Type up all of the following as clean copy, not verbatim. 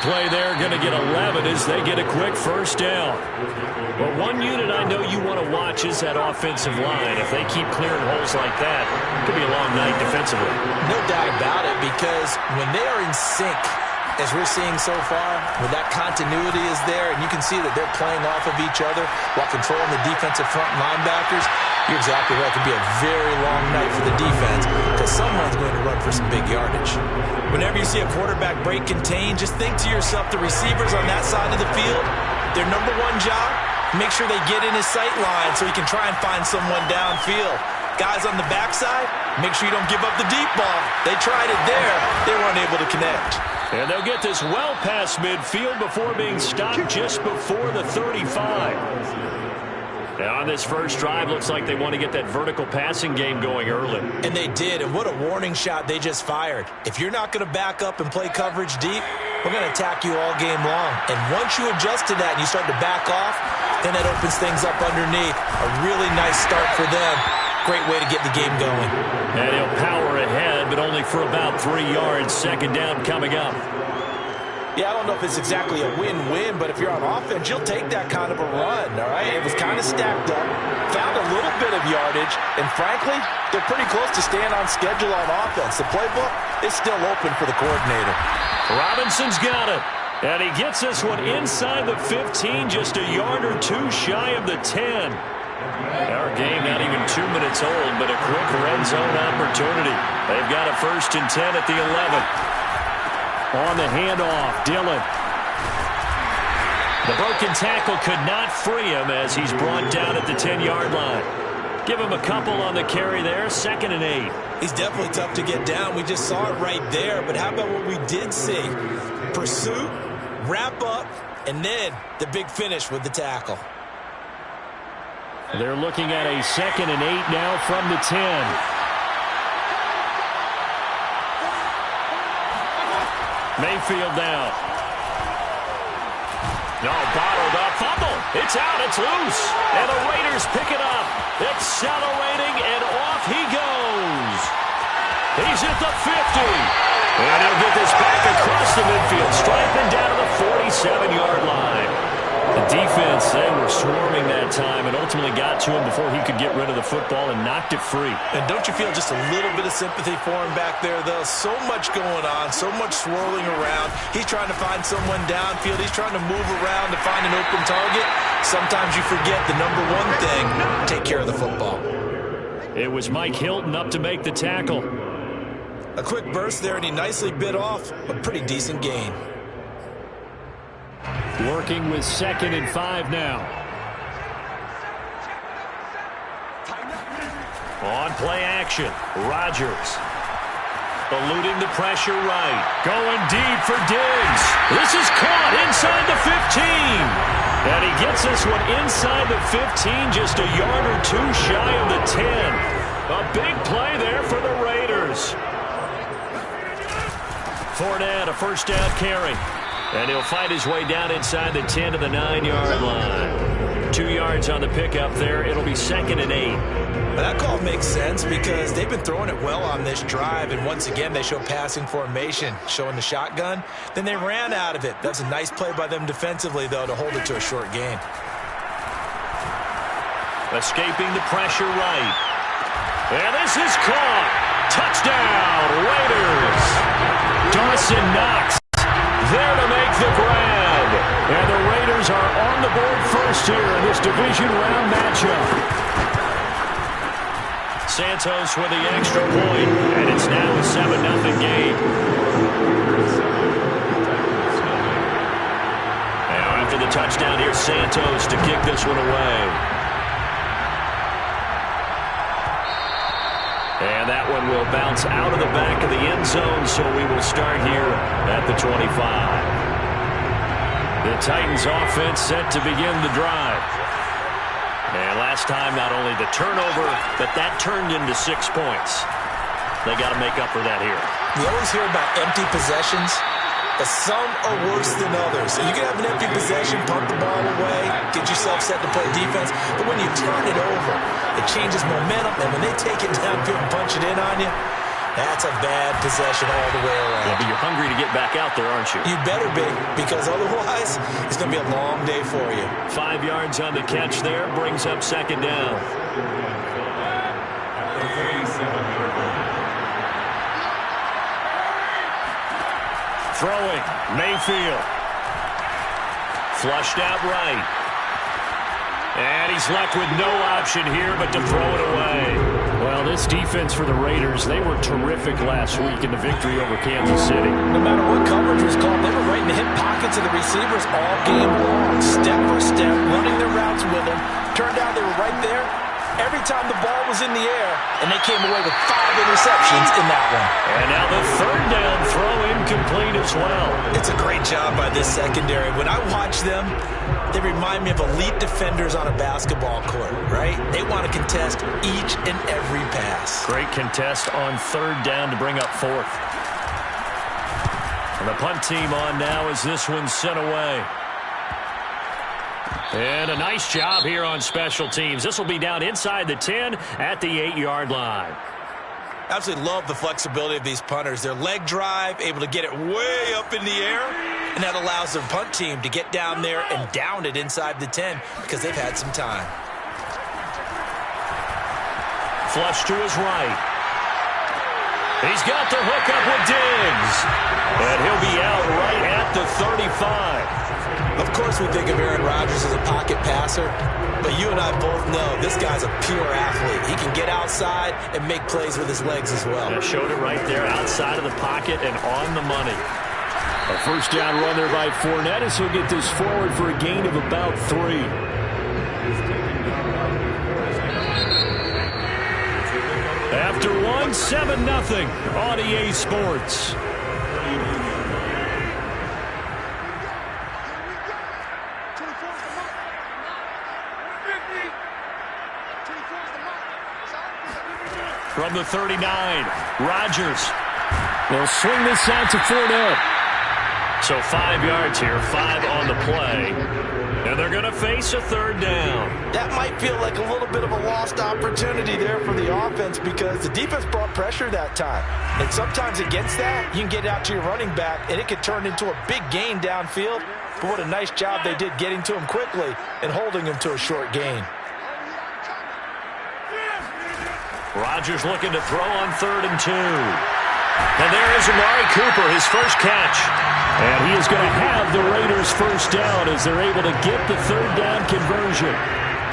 play there going to get 11 as they get a quick first down. But one unit I know you want to watch is that offensive line. If they keep clearing holes like that, it could be a long night defensively. No doubt about it, because when they are in sync, as we're seeing so far, when that continuity is there and you can see that they're playing off of each other while controlling the defensive front linebackers, you're exactly right. It could be a very long night for the defense because someone's going to run for some big yardage. Whenever you see a quarterback break contain, just think to yourself, the receivers on that side of the field, their number one job, make sure they get in his sight line so he can try and find someone downfield. Guys on the backside, make sure you don't give up the deep ball. They tried it there. They weren't able to connect. And they'll get this well past midfield before being stopped just before the 35. Now on this first drive, looks like they want to get that vertical passing game going early. And they did, and what a warning shot they just fired. If you're not going to back up and play coverage deep, we're going to attack you all game long. And once you adjust to that and you start to back off, then that opens things up underneath. A really nice start for them. Great way to get the game going. And he'll power ahead, but only for about 3 yards. Second down coming up. Yeah, I don't know if it's exactly a win-win, but if you're on offense, you'll take that kind of a run, all right? It was kind of stacked up, found a little bit of yardage, and frankly, they're pretty close to staying on schedule on offense. The playbook is still open for the coordinator. Robinson's got it, and he gets this one inside the 15, just a yard or two shy of the 10. Our game not even 2 minutes old, but a quick red zone opportunity. They've got a 1st and 10 at the 11. On the handoff, Dillon. The broken tackle could not free him as he's brought down at the 10-yard line. Give him a couple on the carry there, 2nd and 8. He's definitely tough to get down. We just saw it right there, but how about what we did see? Pursuit, wrap up, and then the big finish with the tackle. They're looking at a 2nd and 8 now from the 10. Mayfield down. No, bottled up. Fumble. It's out. It's loose. And the Raiders pick it up. Accelerating, and off he goes. He's at the 50. And he'll get this back across the midfield, striping down to the 47-yard line. The defense, they were swarming that time and ultimately got to him before he could get rid of the football and knocked it free. And don't you feel just a little bit of sympathy for him back there, though? So much going on, so much swirling around. He's trying to find someone downfield. He's trying to move around to find an open target. Sometimes you forget the number one thing, take care of the football. It was Mike Hilton up to make the tackle. A quick burst there, and he nicely bit off a pretty decent gain. Working with 2nd and 5 now. On play action, Rodgers. Eluding the pressure right. Going deep for Diggs. This is caught inside the 15. And he gets this one inside the 15, just a yard or two shy of the 10. A big play there for the Raiders. Fournette, a 1st down carry. And he'll fight his way down inside the 10 to the 9-yard line. 2 yards on the pickup there. It'll be 2nd and 8. Well, that call makes sense because they've been throwing it well on this drive, and once again they show passing formation, showing the shotgun. Then they ran out of it. That's a nice play by them defensively, though, to hold it to a short gain. Escaping the pressure right. And this is caught. Touchdown, Raiders. Dawson Knox there to make the grab. And the Raiders are on the board first here in this division round matchup. Santos with the extra point, and it's now a 7-0 game. Now after the touchdown, here's Santos to kick this one away. And that one will bounce out of the back of the end zone, so we will start here at the 25. The Titans offense set to begin the drive. And last time, not only the turnover, but that turned into 6 points. They got to make up for that here. We always hear about empty possessions, but some are worse than others. So you can have an empty possession, pump the ball away, get yourself set to play defense, but when you turn it over, it changes momentum, and when they take it downfield and punch it in on you, That's a bad possession all the way around. Yeah, but you're hungry to get back out there, aren't you? You better be, because otherwise it's going to be a long day for you. 5 yards on the catch there, brings up second down. Throwing, Mayfield. Flushed out right. And he's left with no option here but to throw it away. Well, this defense for the Raiders, they were terrific last week in the victory over Kansas City. No matter what coverage was called, they were right in the hip pockets of the receivers all game long, step for step, running their routes with them. Turned out they were right there every time the ball was in the air, and they came away with 5 interceptions in that one. And now the third down throw incomplete as well. It's a great job by this secondary. When I watch them, they remind me of elite defenders on a basketball court, right? They want to contest each and every pass. Great contest on third down to bring up fourth. And the punt team on now as this one's sent away. And a nice job here on special teams. This will be down inside the 10 at the 8-yard line. Absolutely love the flexibility of these punters. Their leg drive, able to get it way up in the air, and that allows their punt team to get down there and down it inside the 10 because they've had some time. Flush to his right. He's got the hook up with Diggs. And he'll be out right at the 35. Of course we think of Aaron Rodgers as a pocket passer, but you and I both know this guy's a pure athlete. He can get outside and make plays with his legs as well. Yeah, showed it right there outside of the pocket and on the money. A first down run there by Fournette as he'll get this forward for a gain of about 3. After 1, 7-0 on EA Sports. From the 39, Rodgers. They'll swing this out to Fournette. So 5 yards here, 5 on the play. And they're going to face a third down. That might feel like a little bit of a lost opportunity there for the offense because the defense brought pressure that time. And sometimes against that, you can get out to your running back, and it could turn into a big gain downfield. But what a nice job they did getting to him quickly and holding him to a short gain. Rodgers looking to throw on 3rd and 2. And there is Amari Cooper, his first catch. And he is going to have the Raiders first down as they're able to get the third down conversion.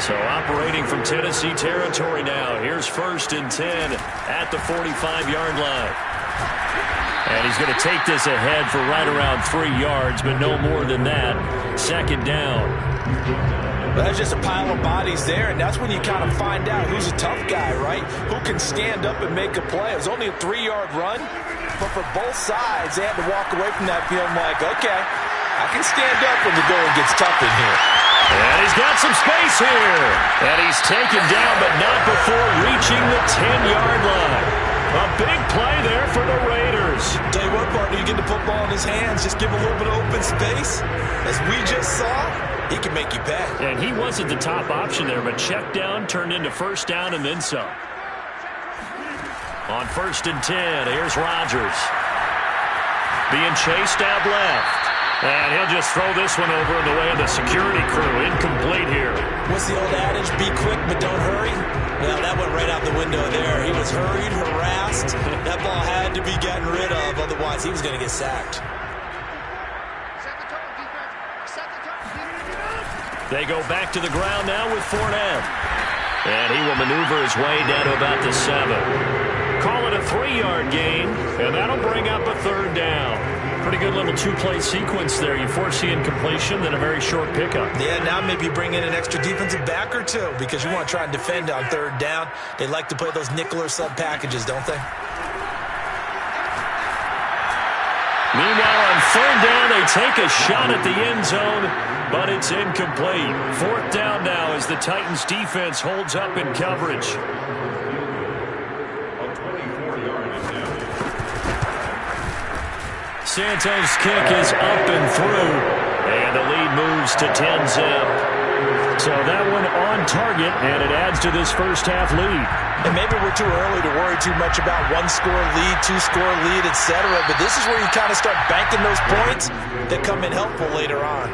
So operating from Tennessee territory now. Here's 1st and 10 at the 45-yard line. And he's going to take this ahead for right around 3 yards, but no more than that. 2nd down. But that's just a pile of bodies there, and that's when you kind of find out who's a tough guy, right? Who can stand up and make a play. It was only a 3-yard run, but for both sides, they had to walk away from that field like, okay, I can stand up when the going gets tough in here. And he's got some space here. And he's taken down, but not before reaching the 10-yard line. A big play there for the Raiders. Tell you what, partner, you get the football in his hands, just give him a little bit of open space. As we just saw, he can make you pay. And he wasn't the top option there, but check down turned into first down and then some. On 1st and 10, here's Rodgers. Being chased out left. And he'll just throw this one over in the way of the security crew. Incomplete here. What's the old adage? Be quick, but don't hurry. Well, that went right out the window there. He was hurried, harassed. That ball had to be gotten rid of, otherwise he was going to get sacked. They go back to the ground now with Fournette. And he will maneuver his way down to about the 7. Call it a 3-yard gain, and that'll bring up a third down. Pretty good little 2-play sequence there. You force the incompletion, then a very short pickup. Yeah, now maybe bring in an extra defensive back or two because you want to try and defend on third down. They like to play those nickel or sub packages, don't they? Meanwhile, on third down, they take a shot at the end zone, but it's incomplete. 4th down now as the Titans defense holds up in coverage. Santos' kick is up and through, and the lead moves to 10-zip. So that one on target, and it adds to this first half lead. And maybe we're too early to worry too much about one-score lead, two-score lead, etc. But this is where you kind of start banking those points that come in helpful later on.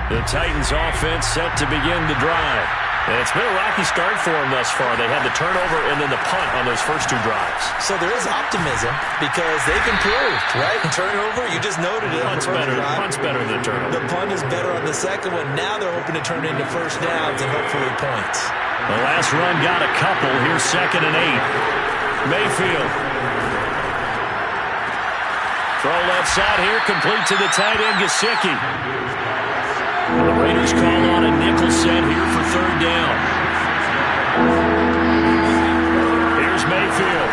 The Titans offense set to begin the drive. And it's been a rocky start for them thus far. They had the turnover and then the punt on those first two drives. So there is optimism because they've improved, right? Turnover, you just noted it. Punt's better than the turnover. The punt is better on the second one. Now they're hoping to turn it into first downs and hopefully points. The last run got a couple. Here's 2nd and 8. Mayfield. Throw left side here, complete to the tight end, Gesicki. The Raiders call on a nickel set here for 3rd down. Here's Mayfield.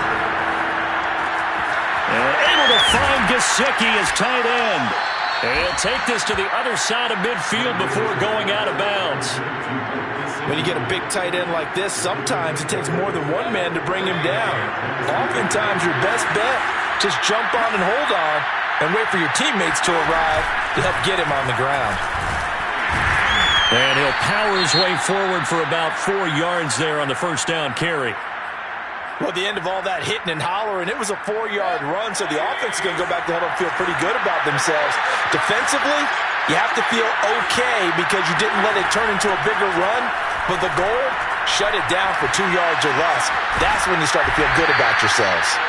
And able to find Gesicki as tight end. And he'll take this to the other side of midfield before going out of bounds. When you get a big tight end like this, sometimes it takes more than one man to bring him down. Oftentimes your best bet, just jump on and hold on and wait for your teammates to arrive to help get him on the ground. And he'll power his way forward for about 4 yards there on the first down carry. Well, at the end of all that hitting and hollering, it was a 4-yard run, so the offense is going to go back to huddle and feel pretty good about themselves. Defensively, you have to feel okay because you didn't let it turn into a bigger run, but the goal, shut it down for 2 yards or less. That's when you start to feel good about yourselves.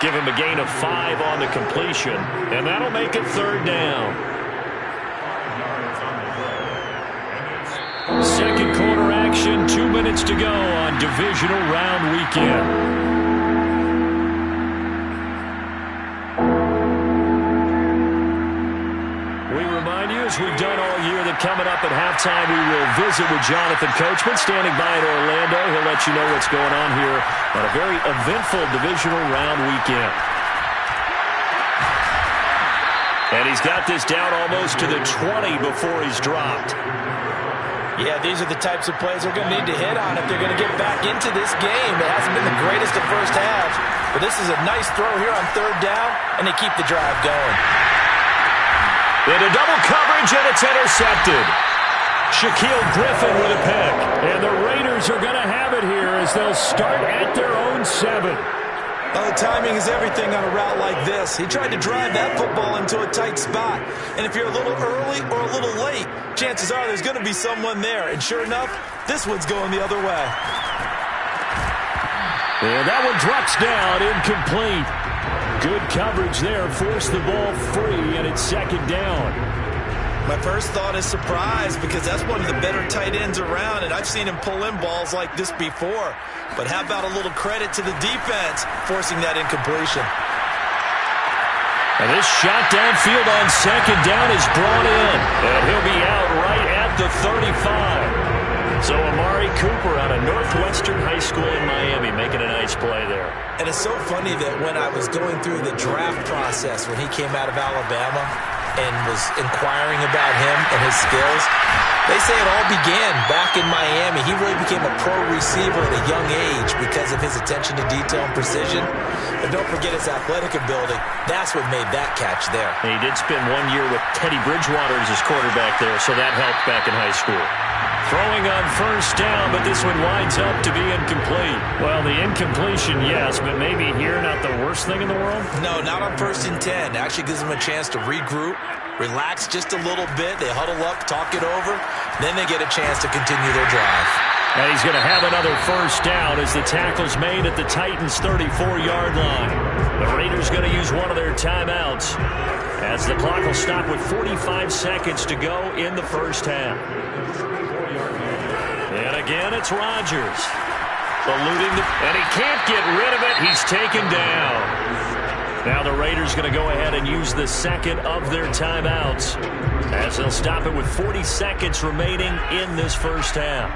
Give him a gain of 5 on the completion, and that'll make it 3rd down. Second quarter action, 2 minutes to go on divisional round weekend. We remind you, as we've done all year, that coming up at halftime we will visit with Jonathan Coachman standing by in Orlando. He'll let you know what's going on here on a very eventful divisional round weekend. And he's got this down almost to the 20 before he's dropped. Yeah, these are the types of plays they're going to need to hit on if they're going to get back into this game. It hasn't been the greatest of first halves, but this is a nice throw here on 3rd down, and they keep the drive going. Into double coverage, and it's intercepted. Shaquill Griffin with a pick. And the Raiders are going to have it here as they'll start at their own 7. Oh, timing is everything on a route like this. He tried to drive that football into a tight spot. And if you're a little early or a little late, chances are there's going to be someone there. And sure enough, this one's going the other way. And that one drops down, incomplete. Good coverage there, forced the ball free, and it's 2nd down. My first thought is surprise because that's one of the better tight ends around, and I've seen him pull in balls like this before. But how about a little credit to the defense forcing that incompletion? And this shot downfield on 2nd down is brought in, and he'll be out right at the 35. So Amari Cooper out of Northwestern High School in Miami making a nice play there. And it's so funny that when I was going through the draft process when he came out of Alabama and was inquiring about him and his skills, they say it all began back in Miami. He really became a pro receiver at a young age because of his attention to detail and precision. But don't forget his athletic ability. That's what made that catch there. And he did spend 1 year with Teddy Bridgewater as his quarterback there, so that helped back in high school. Throwing on first down, but this one winds up to be incomplete. Well, the incompletion, yes, but maybe here not the worst thing in the world? No, not on 1st and 10. It actually gives them a chance to regroup, relax just a little bit. They huddle up, talk it over. Then they get a chance to continue their drive. And he's going to have another first down as the tackle's made at the Titans' 34-yard line. The Raiders going to use one of their timeouts as the clock will stop with 45 seconds to go in the first half. And again, it's Rodgers. And he can't get rid of it. He's taken down. Now the Raiders going to go ahead and use the second of their timeouts as they'll stop it with 40 seconds remaining in this first half.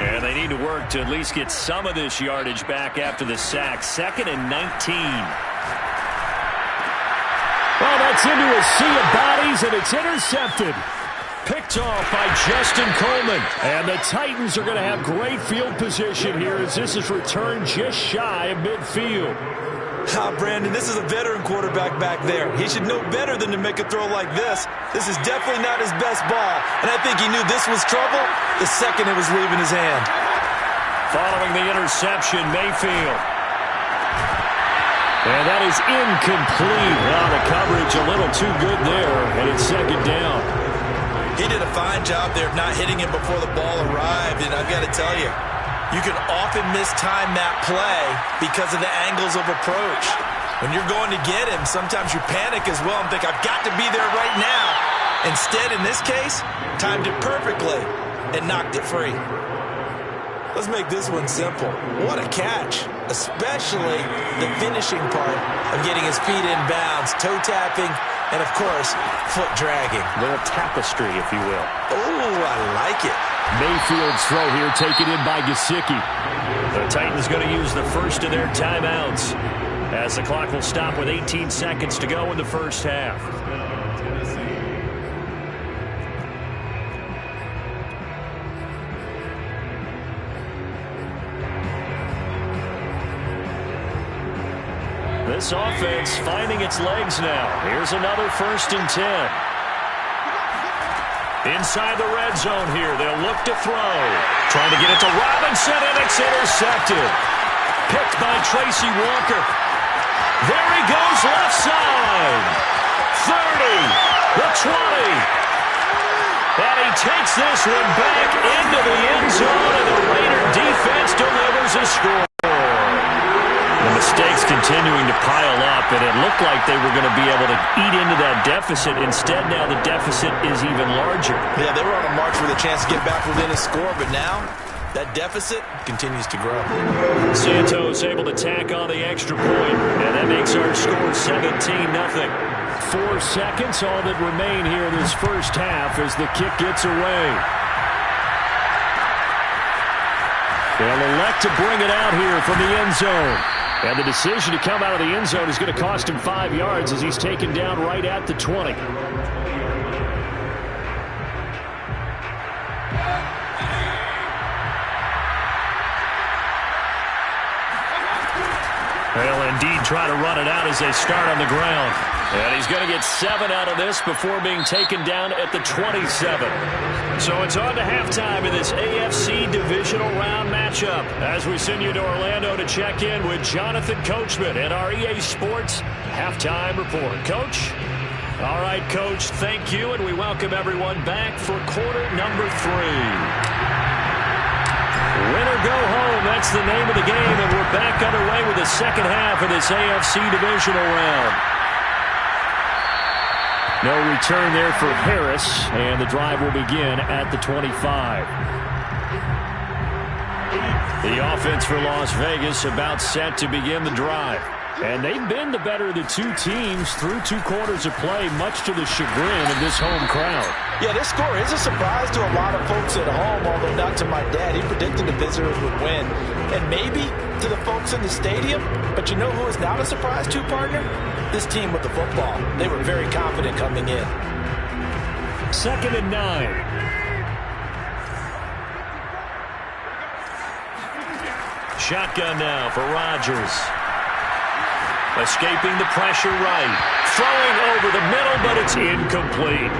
And they need to work to at least get some of this yardage back after the sack. 2nd and 19. Well, that's into a sea of bodies, and it's intercepted. Picked off by Justin Coleman. And the Titans are going to have great field position here as this is returned just shy of midfield. Brandon, this is a veteran quarterback back there. He should know better than to make a throw like this. This is definitely not his best ball, and I think he knew this was trouble the second it was leaving his hand. Following the interception, Mayfield. And that is incomplete. Well, the coverage a little too good there, and it's second down. He did a fine job there of not hitting him before the ball arrived, and I've got to tell you, you can often mistime that play because of the angles of approach. When you're going to get him, sometimes you panic as well and think, I've got to be there right now. Instead, in this case, timed it perfectly and knocked it free. Let's make this one simple. What a catch, especially the finishing part of getting his feet in bounds, toe tapping, and, of course, foot dragging. A little tapestry, if you will. Oh, I like it. Mayfield's throw here taken in by Gesicki. The Titans going to use the first of their timeouts as the clock will stop with 18 seconds to go in the first half. This offense finding its legs now. Here's another 1st and 10. Inside the red zone here. They'll look to throw. Trying to get it to Robinson, and it's intercepted. Picked by Tracy Walker. There he goes left side. 30. The 20. And he takes this one back into the end zone, and the Raider defense delivers a score. The mistakes continuing to pile up, and it looked like they were going to be able to eat into that deficit. Instead, now the deficit is even larger. Yeah, they were on a march with a chance to get back within a score, but now that deficit continues to grow. Santos able to tack on the extra point, and that makes our score 17-0. 4 seconds, all that remain here this first half as the kick gets away. They'll elect to bring it out here from the end zone. And the decision to come out of the end zone is going to cost him 5 yards as he's taken down right at the 20. They'll indeed try to run it out as they start on the ground. And he's going to get 7 out of this before being taken down at the 27. So it's on to halftime in this AFC divisional round matchup as we send you to Orlando to check in with Jonathan Coachman at our EA Sports Halftime Report. Coach? All right, Coach, thank you, and we welcome everyone back for quarter number 3. Win or go home, that's the name of the game, and we're back underway with the second half of this AFC divisional round. No return there for Harris, and the drive will begin at the 25. The offense for Las Vegas about set to begin the drive. And they've been the better of the two teams through 2 quarters of play, much to the chagrin of this home crowd. Yeah, this score is a surprise to a lot of folks at home, although not to my dad. He predicted the visitors would win. And maybe to the folks in the stadium. But you know who is not a surprise to, partner? This team with the football. They were very confident coming in. 2nd and 9. Shotgun now for Rodgers. Escaping the pressure right. Throwing over the middle, but it's incomplete.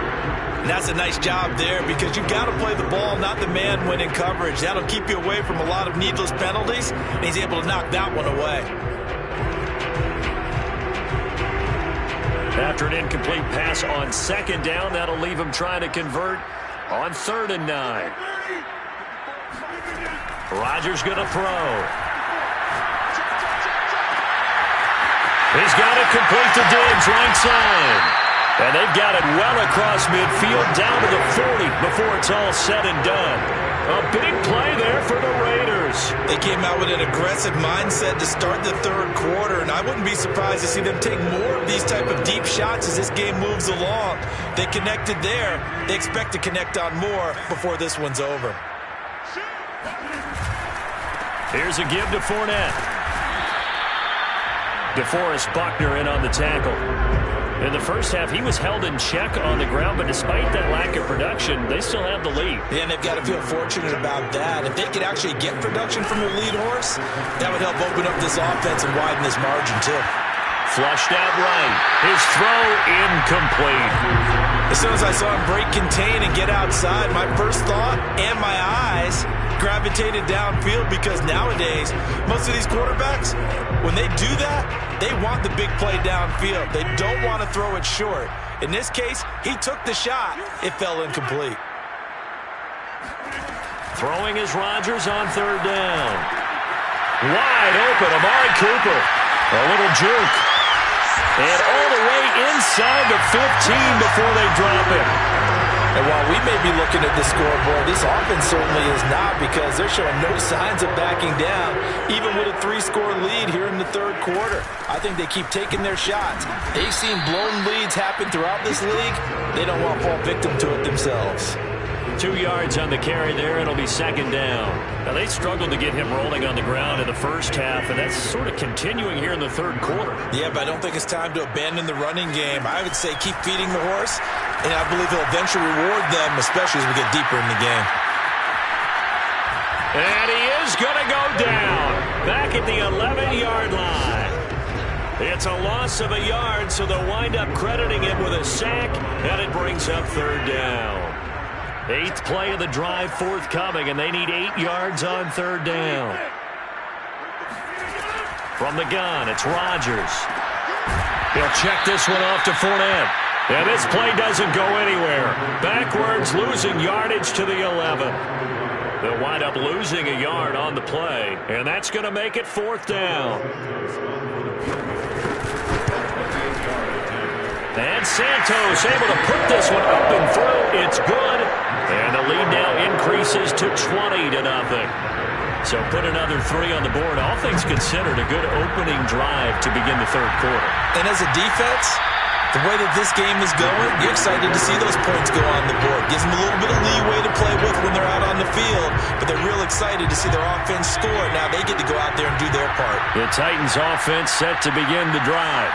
And that's a nice job there because you've got to play the ball, not the man when in coverage. That'll keep you away from a lot of needless penalties, and he's able to knock that one away. After an incomplete pass on 2nd down, that'll leave him trying to convert on 3rd and 9. Rodgers going to throw. He's got it complete to Diggs, right side. And they've got it well across midfield, down to the 40 before it's all said and done. A big play there for the Raiders. They came out with an aggressive mindset to start the 3rd quarter, and I wouldn't be surprised to see them take more of these type of deep shots as this game moves along. They connected there. They expect to connect on more before this one's over. Here's a give to Fournette. DeForest Buckner in on the tackle. In the first half, he was held in check on the ground, but despite that lack of production, they still have the lead. Yeah, and they've got to feel fortunate about that. If they could actually get production from their lead horse, that would help open up this offense and widen this margin, too. Flushed out right. His throw incomplete. As soon as I saw him break contain and get outside, my first thought and my eyes gravitated downfield, because nowadays, most of these quarterbacks, when they do that, they want the big play downfield. They don't want to throw it short. In this case, he took the shot. It fell incomplete. Throwing is Rodgers on third down. Wide open, Amari Cooper. A little juke. And all the way inside the 15 before they drop it. And while we may be looking at the scoreboard, this offense certainly is not, because they're showing no signs of backing down, even with a 3-score lead here in the third quarter. I think they keep taking their shots. They've seen blown leads happen throughout this league. They don't want to fall victim to it themselves. 2 yards on the carry there. It'll be second down. Now, they struggled to get him rolling on the ground in the first half, and that's sort of continuing here in the third quarter. Yeah, but I don't think it's time to abandon the running game. I would say keep feeding the horse, and I believe he'll eventually reward them, especially as we get deeper in the game. And he is going to go down back at the 11-yard line. It's a loss of a yard, so they'll wind up crediting him with a sack, and it brings up third down. 8th play of the drive forthcoming, and they need 8 yards on third down. From the gun, it's Rodgers. He'll check this one off to Fournette. And this play doesn't go anywhere. Backwards, losing yardage to the 11. They'll wind up losing a yard on the play, and that's going to make it fourth down. And Santos able to put this one up and through. It's good. And the lead now increases to 20-0. So put another 3 on the board. All things considered, a good opening drive to begin the third quarter. And as a defense, the way that this game is going, you're excited to see those points go on the board. Gives them a little bit of leeway to play with when they're out on the field, but they're real excited to see their offense score. Now they get to go out there and do their part. The Titans offense set to begin the drive.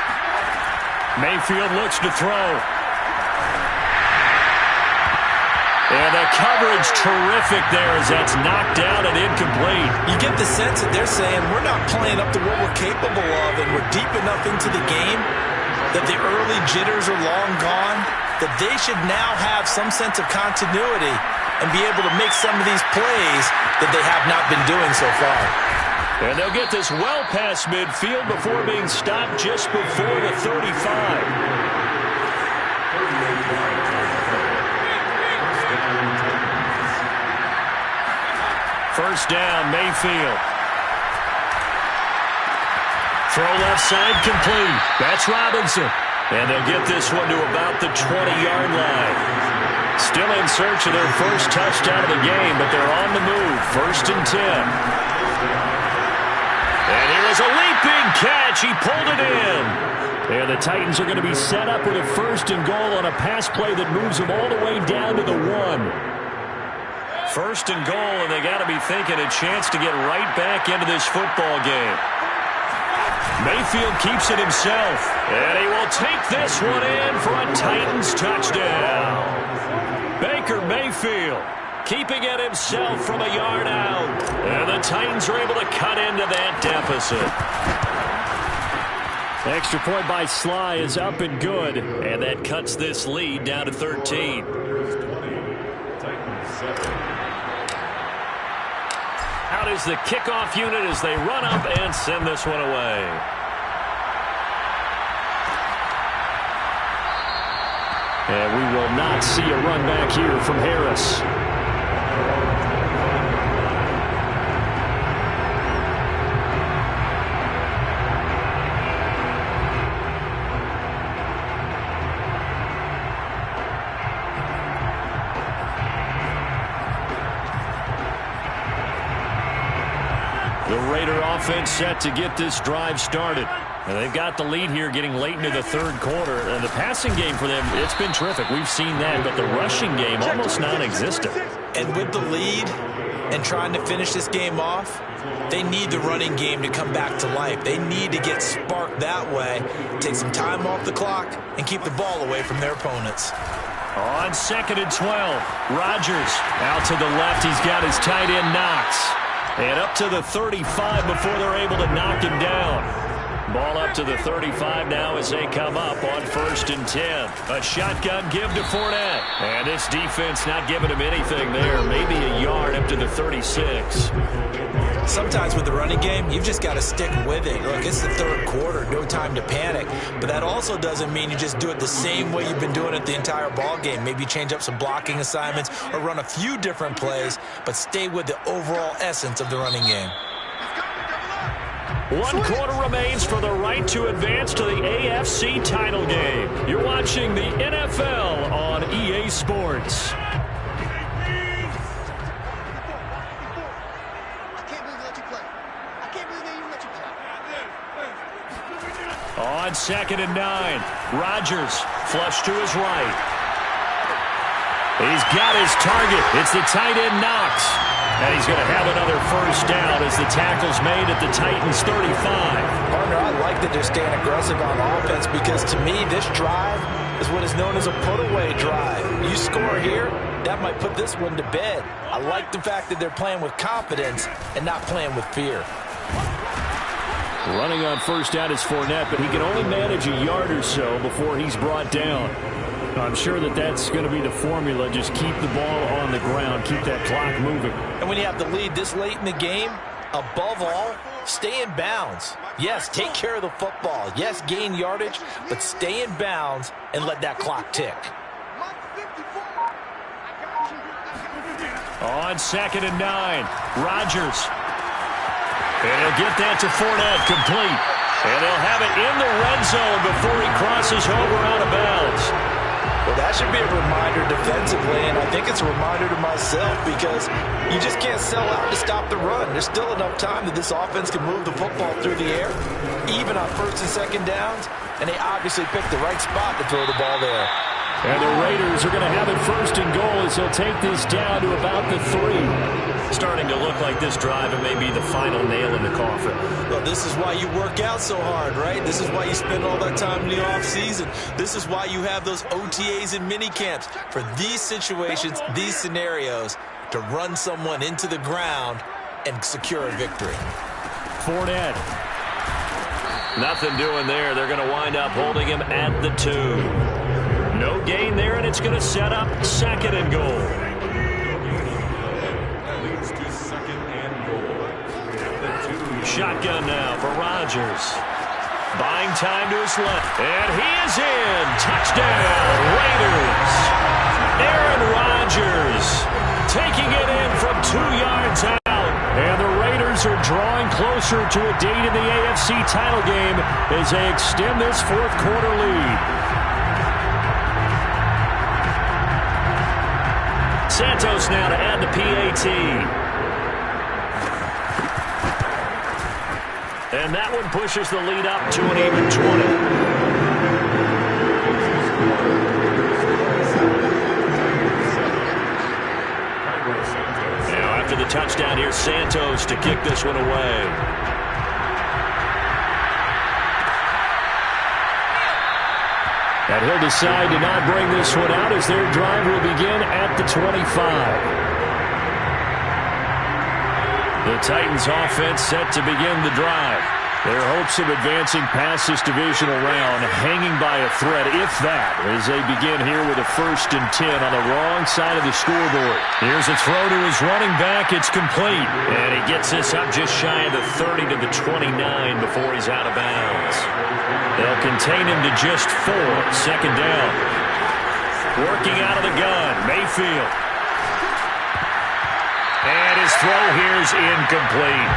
Mayfield looks to throw. And the coverage terrific there as that's knocked down and incomplete. You get the sense that they're saying we're not playing up to what we're capable of, and we're deep enough into the game that the early jitters are long gone, that they should now have some sense of continuity and be able to make some of these plays that they have not been doing so far. And they'll get this well past midfield before being stopped just before the 35. First down, Mayfield. Throw left side complete. That's Robinson. And they'll get this one to about the 20-yard line. Still in search of their first touchdown of the game, but they're on the move. First and 10. And here is a leaping catch. He pulled it in. And the Titans are going to be set up with a first and goal on a pass play that moves them all the way down to the 1. First and goal, and they got to be thinking a chance to get right back into this football game. Mayfield keeps it himself, and he will take this one in for a Titans touchdown. Baker Mayfield keeping it himself from a yard out, and the Titans are able to cut into that deficit. Extra point by Sly is up and good, and that cuts this lead down to 13. Out is the kickoff unit as they run up and send this one away. And we will not see a run back here from Harris. The Raider offense set to get this drive started. And they've got the lead here getting late into the third quarter. And the passing game for them, it's been terrific. We've seen that, but the rushing game almost non-existent. And with the lead and trying to finish this game off, they need the running game to come back to life. They need to get sparked that way, take some time off the clock, and keep the ball away from their opponents. On 2nd and 12, Rodgers out to the left. He's got his tight end Knox. And up to the 35 before they're able to knock him down. Ball up to the 35 now as they come up on 1st and 10. A shotgun give to Fournette. And this defense not giving him anything there. Maybe a yard up to the 36. Sometimes with the running game, you've just got to stick with it. Look, it's the 3rd quarter, no time to panic. But that also doesn't mean you just do it the same way you've been doing it the entire ball game. Maybe change up some blocking assignments or run a few different plays, but stay with the overall essence of the running game. 1 quarter remains for the right to advance to the AFC title game. You're watching the NFL on EA Sports. On 2nd and 9, Rodgers flush to his right. He's got his target. It's the tight end Knox. And he's going to have another 1st down as the tackle's made at the Titans' 35. Partner, I like that they're staying aggressive on offense because to me, this drive is what is known as a put-away drive. You score here, that might put this one to bed. I like the fact that they're playing with confidence and not playing with fear. Running on 1st down is Fournette, but he can only manage a yard or so before he's brought down. I'm sure that that's going to be the formula. Just keep the ball on the ground. Keep that clock moving. And when you have the lead this late in the game, above all, stay in bounds. Yes, take care of the football. Yes, gain yardage, but stay in bounds and let that clock tick. On 2nd and 9, Rodgers. And he'll get that to Fournette, complete. And they'll have it in the red zone before he crosses over out of bounds. Well, that should be a reminder defensively, and I think it's a reminder to myself because you just can't sell out to stop the run. There's still enough time that this offense can move the football through the air, even on 1st and 2nd downs, and they obviously picked the right spot to throw the ball there. And the Raiders are going to have it 1st and goal as they'll take this down to about the 3. Starting to look like this drive, it may be the final nail in the coffin. Well, this is why you work out so hard, right? This is why you spend all that time in the offseason. This is why you have those OTAs and mini camps for these situations, these scenarios, to run someone into the ground and secure a victory. Fournette. Nothing doing there. They're going to wind up holding him at the 2. No gain there, and it's going to set up 2nd and goal. Leads to 2nd and goal. Shotgun now for Rodgers. Buying time to his left. And he is in. Touchdown, Raiders. Aaron Rodgers taking it in from 2 yards out. And the Raiders are drawing closer to a date in the AFC title game as they extend this 4th quarter lead. Santos now to add the PAT. And that one pushes the lead up to an even 20. Now after the touchdown, here's Santos to kick this one away. And he'll decide to not bring this one out as their drive will begin at the 25. The Titans offense set to begin the drive. Their hopes of advancing past this divisional round hanging by a thread, if that, as they begin here with a 1st and 10 on the wrong side of the scoreboard. Here's a throw to his running back. It's complete. And he gets this up just shy of the 30 to the 29 before he's out of bounds. They'll contain him to just 4. 2nd down. Working out of the gun, Mayfield. And his throw here is incomplete.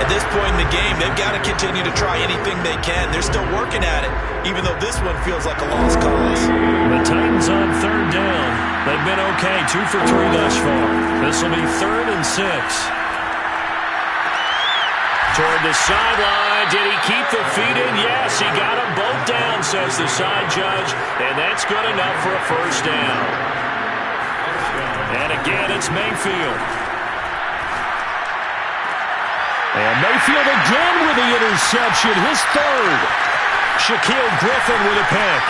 At this point in the game, they've got to continue to try anything they can. They're still working at it, even though this one feels like a lost cause. The Titans on 3rd down. They've been okay, 2 for 3 thus far. This will be 3rd and 6. Toward the sideline. Did he keep the feet in? Yes, he got them both down, says the side judge. And that's good enough for a 1st down. And again, it's Mayfield. And Mayfield again with the interception, his 3rd. Shaquille Griffin with a pick.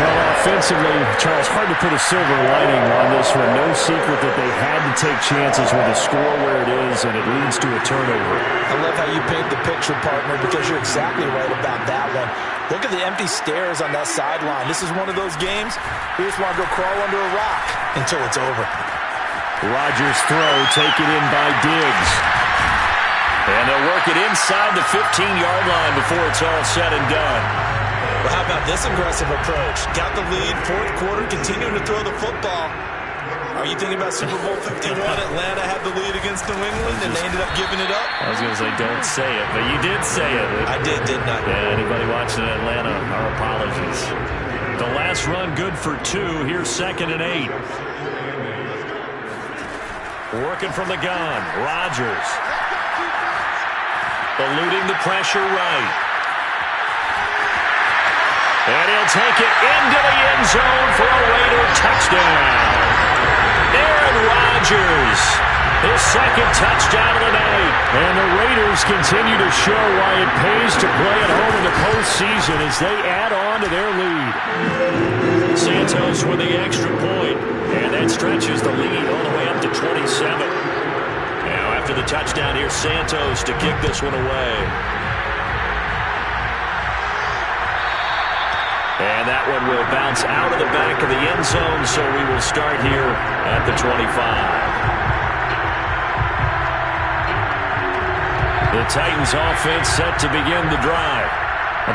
Well, offensively, Charles, hard to put a silver lining on this one. No secret that they had to take chances with a score where it is, and it leads to a turnover. I love how you paint the picture, partner, because you're exactly right about that one. Look at the empty stares on that sideline. This is one of those games we just want to go crawl under a rock until it's over. Rodgers' throw taken in by Diggs. And they'll work it inside the 15-yard line before it's all said and done. Well, how about this aggressive approach? Got the lead, fourth quarter, continuing to throw the football. Are you thinking about Super Bowl 51? Atlanta had the lead against New England, and they ended up giving it up? I was going to say, don't say it, but you did say it. I did, didn't I? Yeah, anybody watching Atlanta, our apologies. The last run good for 2. Here's 2nd and 8. Working from the gun, Rodgers. Eluding the pressure right. And he'll take it into the end zone for a Raider touchdown. Aaron Rodgers, his 2nd touchdown of the night. And the Raiders continue to show why it pays to play at home in the postseason as they add on to their lead. Santos with the extra point, and that stretches the lead all the way up to 27. Now after the touchdown, here's Santos to kick this one away. And that one will bounce out of the back of the end zone, so we will start here at the 25. The Titans offense set to begin the drive.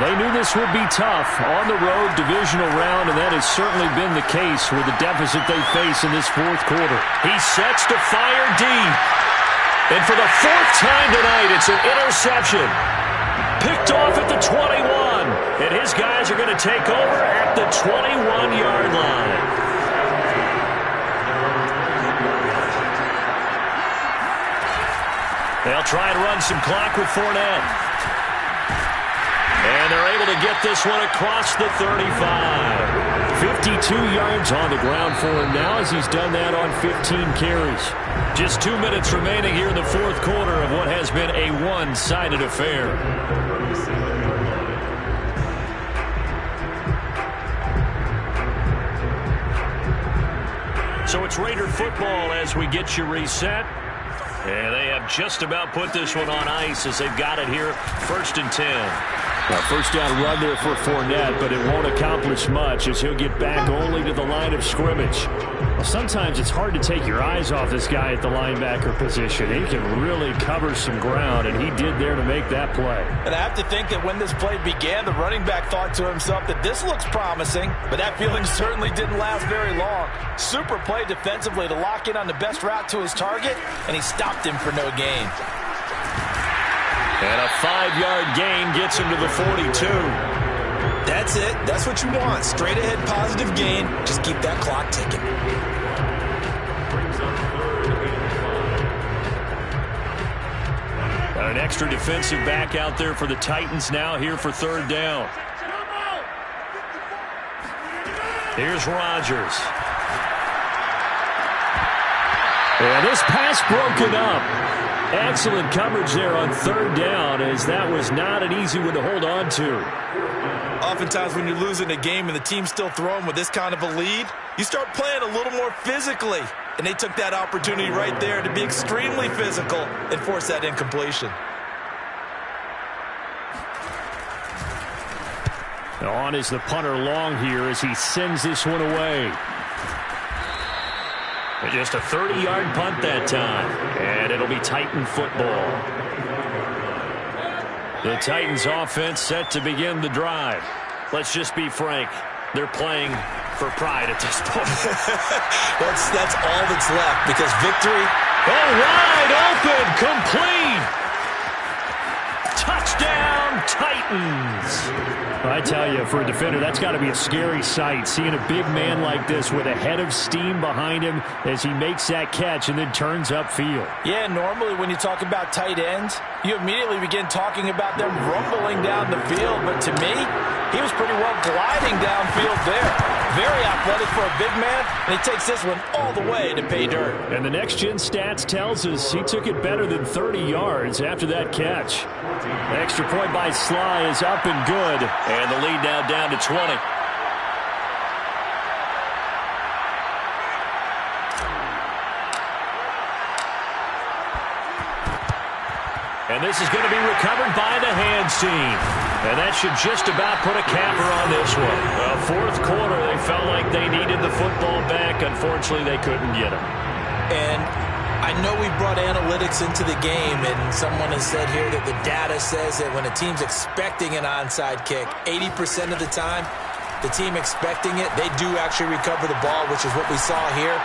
They knew this would be tough on the road divisional round, and that has certainly been the case with the deficit they face in this fourth quarter. He sets to fire deep. And for the 4th time tonight, it's an interception. Picked off at the 21. And his guys are going to take over at the 21-yard line. They'll try and run some clock with Fournette. And they're able to get this one across the 35. 52 yards on the ground for him now as he's done that on 15 carries. Just 2 minutes remaining here in the fourth quarter of what has been a one-sided affair. So it's Raider football as we get you reset. And they have just about put this one on ice as they've got it here, 1st and 10. Now, first down run there for Fournette, but it won't accomplish much as he'll get back only to the line of scrimmage. Well, sometimes it's hard to take your eyes off this guy at the linebacker position. He can really cover some ground, and he did there to make that play. And I have to think that when this play began, the running back thought to himself that this looks promising, but that feeling certainly didn't last very long. Super play defensively to lock in on the best route to his target, and he stopped him for no gain. And a 5-yard gain gets him to the 42. That's it. That's what you want. Straight ahead positive gain. Just keep that clock ticking. An extra defensive back out there for the Titans now here for 3rd down. Here's Rodgers. And this pass broken up. Excellent coverage there on 3rd down, as that was not an easy one to hold on to. Oftentimes when you're losing a game and the team's still throwing with this kind of a lead, you start playing a little more physically. And they took that opportunity right there to be extremely physical and force that incompletion. On is the punter Long here as he sends this one away. Just a 30-yard punt that time, and it'll be Titan football. The Titans offense set to begin the drive. Let's just be frank, they're playing for pride at this point. that's all that's left, because victory... Oh, wide open, complete! Touchdown, Titans! I tell you, for a defender, that's got to be a scary sight, seeing a big man like this with a head of steam behind him as he makes that catch and then turns upfield. Yeah, normally when you talk about tight ends, you immediately begin talking about them rumbling down the field. But to me, he was pretty well gliding downfield there. Very athletic for a big man, and he takes this one all the way to pay dirt. And the next-gen stats tells us he took it better than 30 yards after that catch. The extra point by Sly is up and good, and the lead now down to 20. And this is going to be recovered by the hands team. And that should just about put a capper on this one. Fourth quarter, they felt like they needed the football back. Unfortunately, they couldn't get it. And I know we brought analytics into the game, and someone has said here that the data says that when a team's expecting an onside kick, 80% of the time, the team expecting it, they do actually recover the ball, which is what we saw here.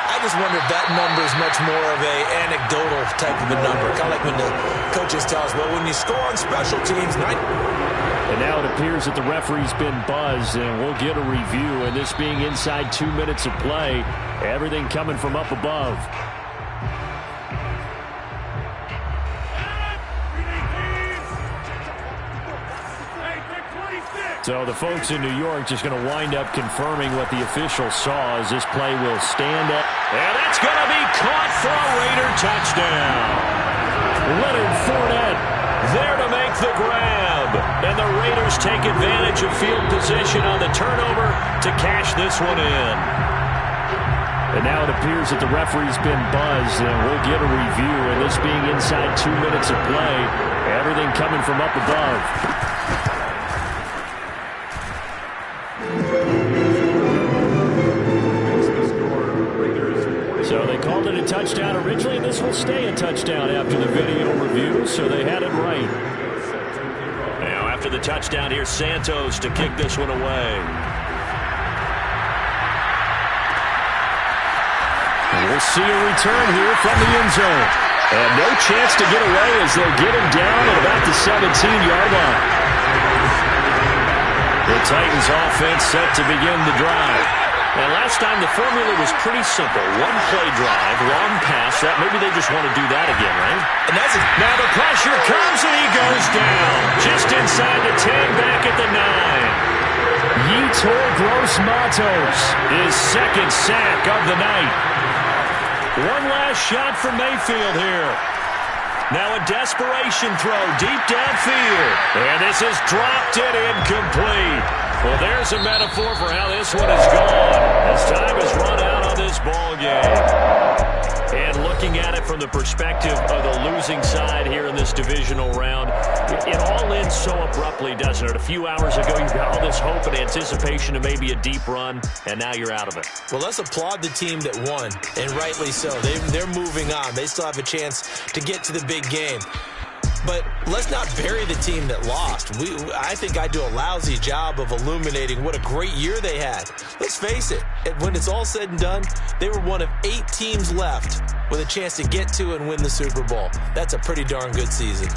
I just wonder if that number is much more of a anecdotal type of a number. Kind of like when the coaches tell us, well, when you score on special teams, and now it appears that the referee's been buzzed, and we'll get a review. And this being inside 2 minutes of play, everything coming from up above. So the folks in New York just going to wind up confirming what the official saw as this play will stand up. And that's going to be caught for a Raider touchdown. Leonard Fournette there to make the grab. And the Raiders take advantage of field position on the turnover to cash this one in. And now it appears that the referee's been buzzed, and we'll get a review. And this being inside 2 minutes of play, everything coming from up above. So they called it a touchdown originally, and this will stay a touchdown after the video review, so they had it right. Now after the touchdown, here's Santos to kick this one away. And we'll see a return here from the end zone. And no chance to get away as they'll get him down at about the 17-yard line. The Titans offense set to begin the drive. And last time the formula was pretty simple. One play drive, wrong pass. That maybe they just want to do that again, right? And that's it. Now the pressure comes and he goes down. Just inside the 10, back at the 9. Yetur Gross-Matos, his second sack of the night. One last shot for Mayfield here. Now a desperation throw deep downfield. And this is dropped and incomplete. Well, there's a metaphor for how this one is gone as time has run out on this ball game. And looking at it from the perspective of the losing side here in this divisional round, it all ends so abruptly, doesn't it? A few hours ago, you got all this hope and anticipation of maybe a deep run, and now you're out of it. Well, let's applaud the team that won, and rightly so. They're moving on. They still have a chance to get to the big game. But let's not bury the team that lost. I think I do a lousy job of illuminating what a great year they had. Let's face it, when it's all said and done, they were one of 8 teams left with a chance to get to and win the Super Bowl. That's a pretty darn good season.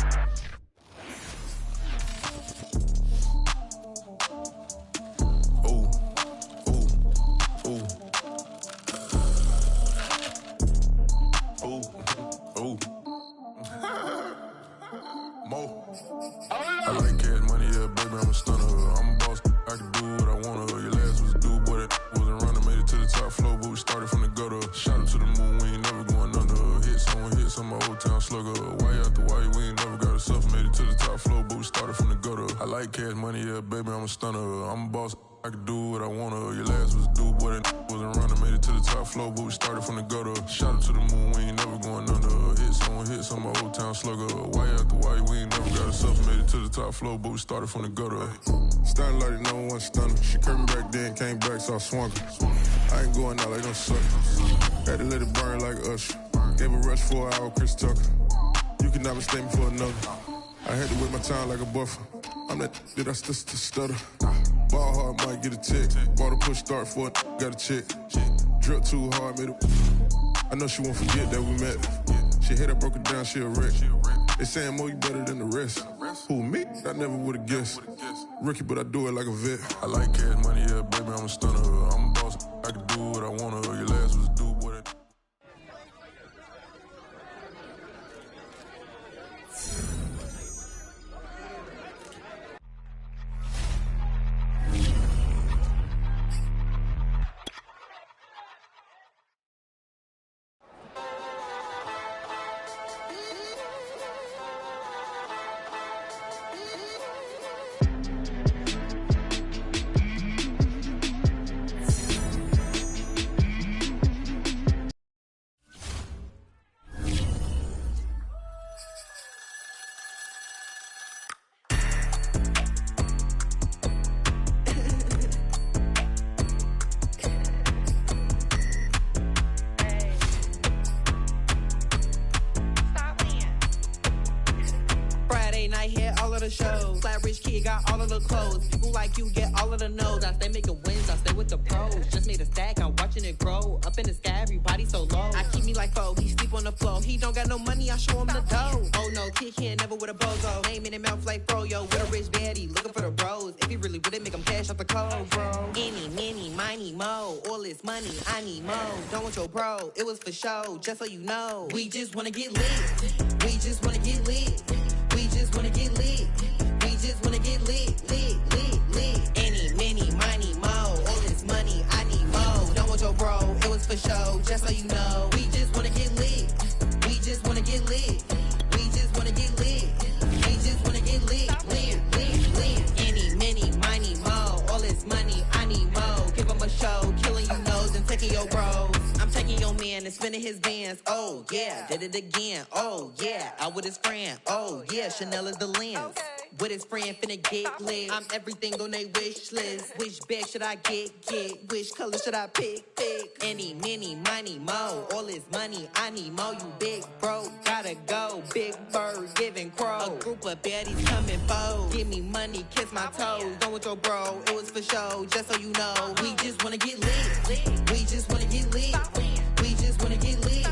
I like cash money, yeah, baby, I'm a stunner. I'm a boss, I can do what I want to. Your last was a dude, boy, that wasn't running. Made it to the top floor, but we started from the gutter. Shot up to the moon, we ain't never going under. Hits on my old town slugger. Why after why, we ain't never got ourselves. Made it to the top floor, but we started from the gutter. I like cash money, yeah, baby, I'm a stunner. I'm a boss, I can do what I want to. Your last was a dude, boy, that wasn't running. Made it to the top floor, but we started from the gutter. Shot up to the moon, we ain't never going under. Hits on my old town slugger. Why after why, we ain't never got ourselves. Made it to the top floor, but we started from the gutter. Starting like no one stunner. She curved me back then, came back, so I swung her. I ain't going out like no sucker. Had to let it burn like Usher. Gave a rush for an hour, Chris Tucker. You can never mistake me for another. I had to whip my time like a buffer. I'm that I stutter. Ball hard, might get a tick. Bought a push start for it, got a chick. Drip too hard, made it. I know she won't forget that we met. She hit, I broke it down, she a wreck. They saying, Mo, you better than the rest. Who, me? I never would've guessed. Rookie, but I do it like a vet. I like cash money, yeah, baby, I'm a stunner. I'm a boss, I can do what I wanna. Your last was a dude, boy, that... the show. Flat rich kid got all of the clothes. People like you get all of the no's. I stay making wins, I stay with the pros. Just made a stack, I'm watching it grow. Up in the sky, everybody so low. I keep me like foe, he sleep on the floor. He don't got no money, I show him the dough. Oh no, kid can't never with a bozo. Name in the mouth like froyo. With a rich baddie, looking for the bros. If he really would it, make him cash off the clothes, bro. Any, many, miny, mo. All this money, I need mo. Don't want your bro, it was for show. Just so you know, we just wanna get lit. We just wanna get lit. We just wanna get lit. We just wanna get lit, lit, lit, lit. Any, many, miny, mo. All this money, I need mo. Don't want your bro, it was for show. Just so you know, we just wanna get lit. We just wanna get lit. We just wanna get lit. We just wanna get lit, lit, lit, lit. Any, many, miny, mo. All this money, I need mo. Give him a show, killing you nose and taking your bros. I'm taking your man and spinning his bands. Oh yeah, did it again. Oh yeah, out with his friend. Oh yeah, Chanel is the lens. With his friend finna get lit. I'm everything on they wish list. Which bag should I get? Which color should I pick? Any, many, money, mo. All this money, I need mo. You big bro, gotta go. Big bird, giving crow. A group of baddies coming foes. Give me money, kiss my toes. Don't with your bro, it was for show. Just so you know, we just wanna get lit. We just wanna get lit. We just wanna get lit.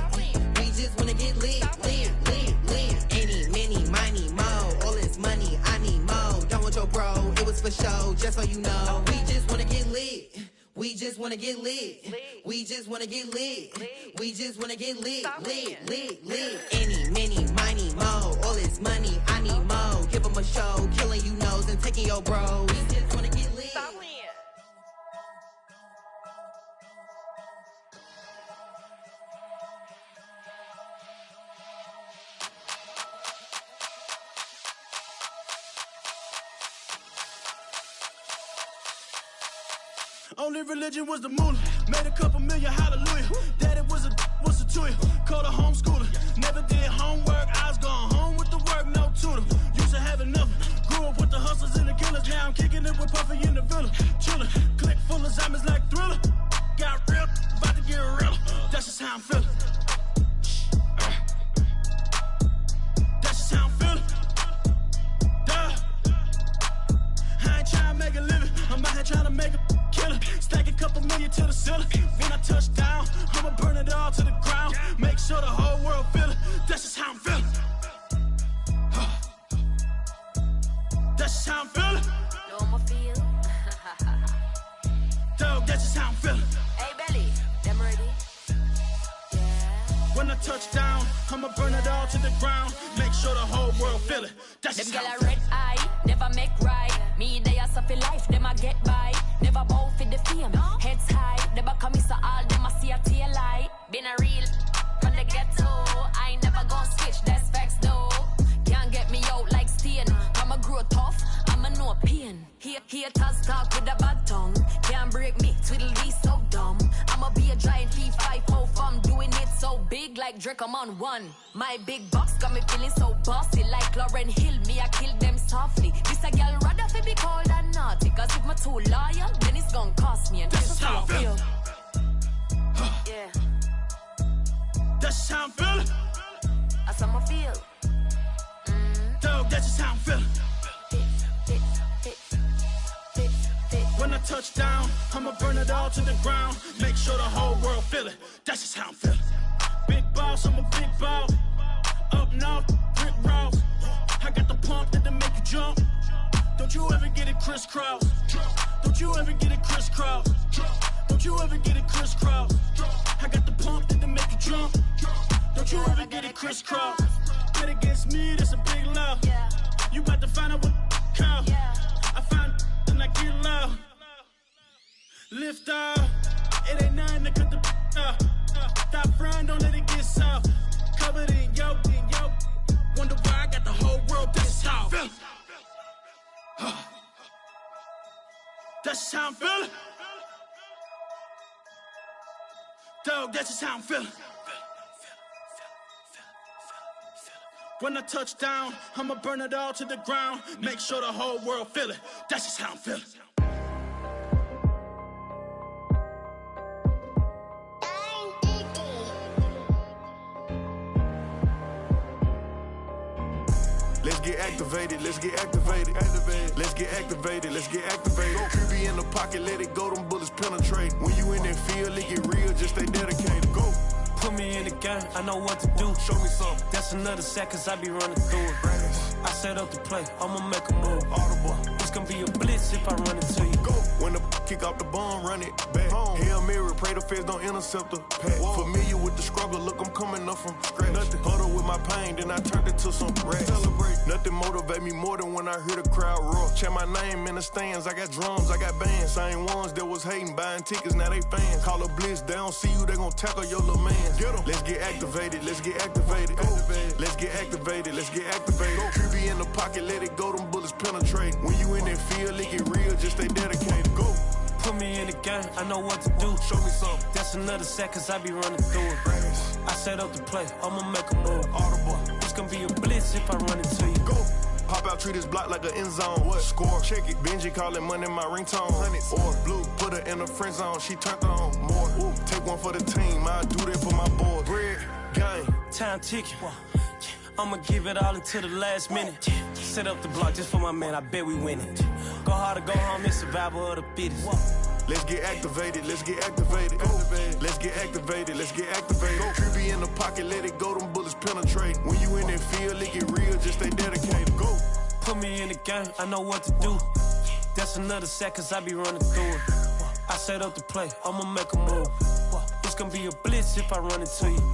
We just wanna get lit, lit, lit, lit. Any, many, money, mo. All this money, I need mo. Don't want your bro, it was for show. Just so you know, we just wanna get lit. We just wanna get lit. We just wanna get lit. We just wanna get lit, lit, lit, lit. Any, many, money, mo. All this money, I need mo. Give him a show, killing you nose and taking your bros. We just wanna get lit. Only religion was the moolah. Made a couple million, hallelujah. Daddy was a to you. Called a homeschooler. Never did homework. I was going home with the work, no tutor. Used to have enough. Grew up with the hustlers and the killers. Now I'm kicking it with Puffy in the villa. Chillin'. Click full of zombies like Thriller. Got real, about to get real. That's just how I'm feeling. That's just how I'm feeling. Duh. I ain't trying to make a living. I'm out here trying to make a killer. Stack a couple million to the ceiling. When I touch down, I'ma burn it all to the ground. Make sure the whole world feel it. That's just how I'm feeling. That's just how I'm feeling. Know I'ma feel. Dog, that's just how I'm feeling. Hey, Belly, them ready? Yeah. When I touch down, I'ma burn it all to the ground. Make sure the whole world feel it. That's Them just gyal how a I'm feeling. red eye, never make right. Me, they a suffer life, them a get by. Never bow for the fame, heads high. The back of me so all them a see a tail light. Been a real from the ghetto. I ain't never gon' switch, that's facts though. Can't get me out like stain. I'ma grow tough, I'ma know pain. Haters talk with a bad tongue. Can't break me, twiddle be so dumb. I'ma be a giant P5 from doing it so big like Drake, I'm on one. My big box got me feeling so bossy like Lauryn Hill. Me, I kill them softly. This a girl rather fi be cold than naughty. Cause if my too loyal, then it's gon' cost me. And This is how I feel. Yeah, That's just how I'm feeling. that's how I feel. Dog, that's just how I'm feeling. When I touch down, I'ma burn it all to the ground. Make sure the whole world feel it. That's just how I'm feeling. Big boss, I'm a big boss. Up north, brick roads. I got the pump that'll make you jump. Don't you ever get it crisscross. Don't you ever get it crisscross. Don't you ever get it crisscross. I got the pump that'll make you jump. Don't you ever get it crisscross. Bet against me, that's a big love. You about to find out what call. I find and I get loud. Lift off, it ain't nothing to cut the off. Stop frying, don't let it get soft. Covered in yolk. Wonder why I got the whole world that's how I'm feeling. That's just how I'm feeling. Dog, that's just how I'm feeling. When I touch down, I'ma burn it all to the ground. Make sure the whole world feel it. That's just how I'm feeling. Let's get activated, let's get activated. Let's get activated, let's get activated. QB in the pocket, let it go, them bullets penetrate. When you in that field, it get real, just stay dedicated. Go. Put me in the game, I know what to do. Show me something. That's another sack, cause I be running through it. I set up the play, I'ma make a move. Audible. It's gonna be a blitz if I run into you. Go. When the kick off the bomb, run it back. Hail Mary, pray the feds don't intercept the pack. Familiar with the struggle, look, I'm coming up from scratch. Nothing huddle with my pain, then I turned it to some rats. Celebrate. Nothing motivate me more than when I hear the crowd roar. Chant my name in the stands, I got drums, I got bands. Same ones that was hating, buying tickets, now they fans. Call a blitz, they don't see you, they gon' tackle your little man. Get 'em. Let's get activated, let's get activated. Go. Let's get activated, let's get activated. Go. QB in the pocket, let it go, them bullets penetrate. When you in that field, it get real, just stay dedicated. Go. Put me in the game, I know what to do. Show me something. That's another sack, cause I be running through it. I set up the play, I'ma make a move. Audible. It's gonna be a blitz if I run into you. Go. Pop out, treat this block like an end zone. What? Score, check it. Benji calling money my ringtone. Hundreds. Or blue, put her in the friend zone. She turned on more. Ooh. Take one for the team, I do that for my boys. Bread, game. Time ticking. I'ma give it all until the last minute. Set up the block just for my man, I bet we win it. Go hard or go home, it's survival of the fittest. Let's get activated, let's get activated. Go. Let's get activated, let's get activated. Go. QB in the pocket, let it go, them bullets penetrate. When you in that field, it get real, just stay dedicated. Go. Put me in the game, I know what to do. That's another sack, cause I be running through it. I set up the play, I'ma make a move. It's gonna be a blitz if I run into you.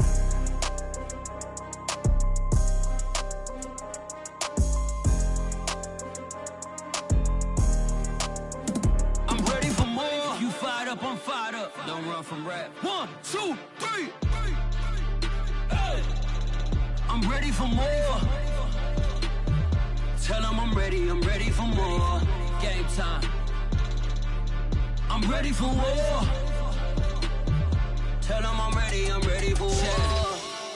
Up, I'm fired up. Don't run from rap. 1, 2, 3. Hey. I'm ready for more. Tell them I'm ready for more. Game time. I'm ready for war. Tell them I'm ready for war.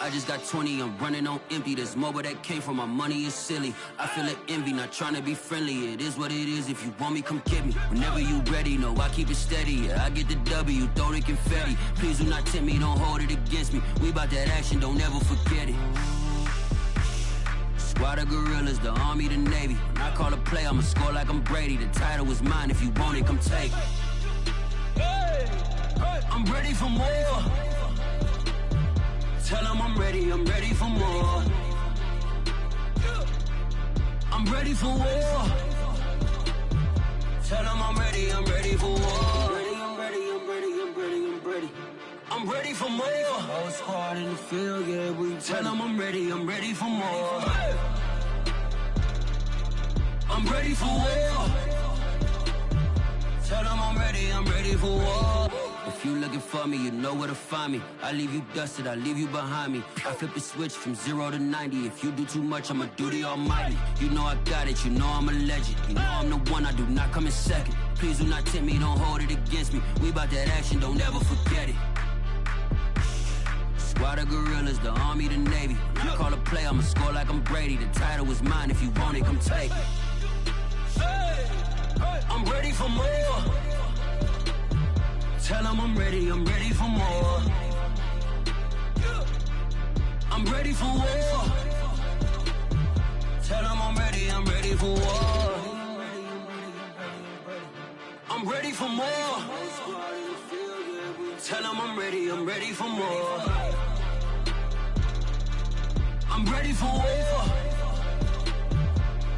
I just got 20, I'm running on empty. This mobile that came from my money is silly. I feel like envy, not trying to be friendly. It is what it is, if you want me, come get me. Whenever you ready, no, I keep it steady. Yeah, I get the W, throw the confetti. Please do not tempt me, don't hold it against me. We bout that action, don't ever forget it. Squad of gorillas, the army, the navy. When I call a play, I'ma score like I'm Brady. The title is mine, if you want it, come take it. I'm ready for more. Tell them I'm ready for more. I'm ready for war. Tell them I'm ready for war. I'm ready for more. Whole squad in the field, yeah, we tell them I'm ready for more. I'm ready for war. Tell them I'm ready for war. If you looking for me, you know where to find me. I leave you dusted, I leave you behind me. I flip the switch from 0 to 90. If you do too much, I'ma do the almighty. You know I got it, you know I'm a legend. You know I'm the one, I do not come in second. Please do not tempt me, don't hold it against me. We bout that action, don't ever forget it. Squad of gorillas, the army, the navy. When I call a play, I'ma score like I'm Brady. The title is mine, if you want it, come take it. I'm ready for more. Tell them I'm ready for more. I'm ready for war. Tell them I'm ready for war. I'm ready for more. Tell them I'm ready for more. I'm ready for war.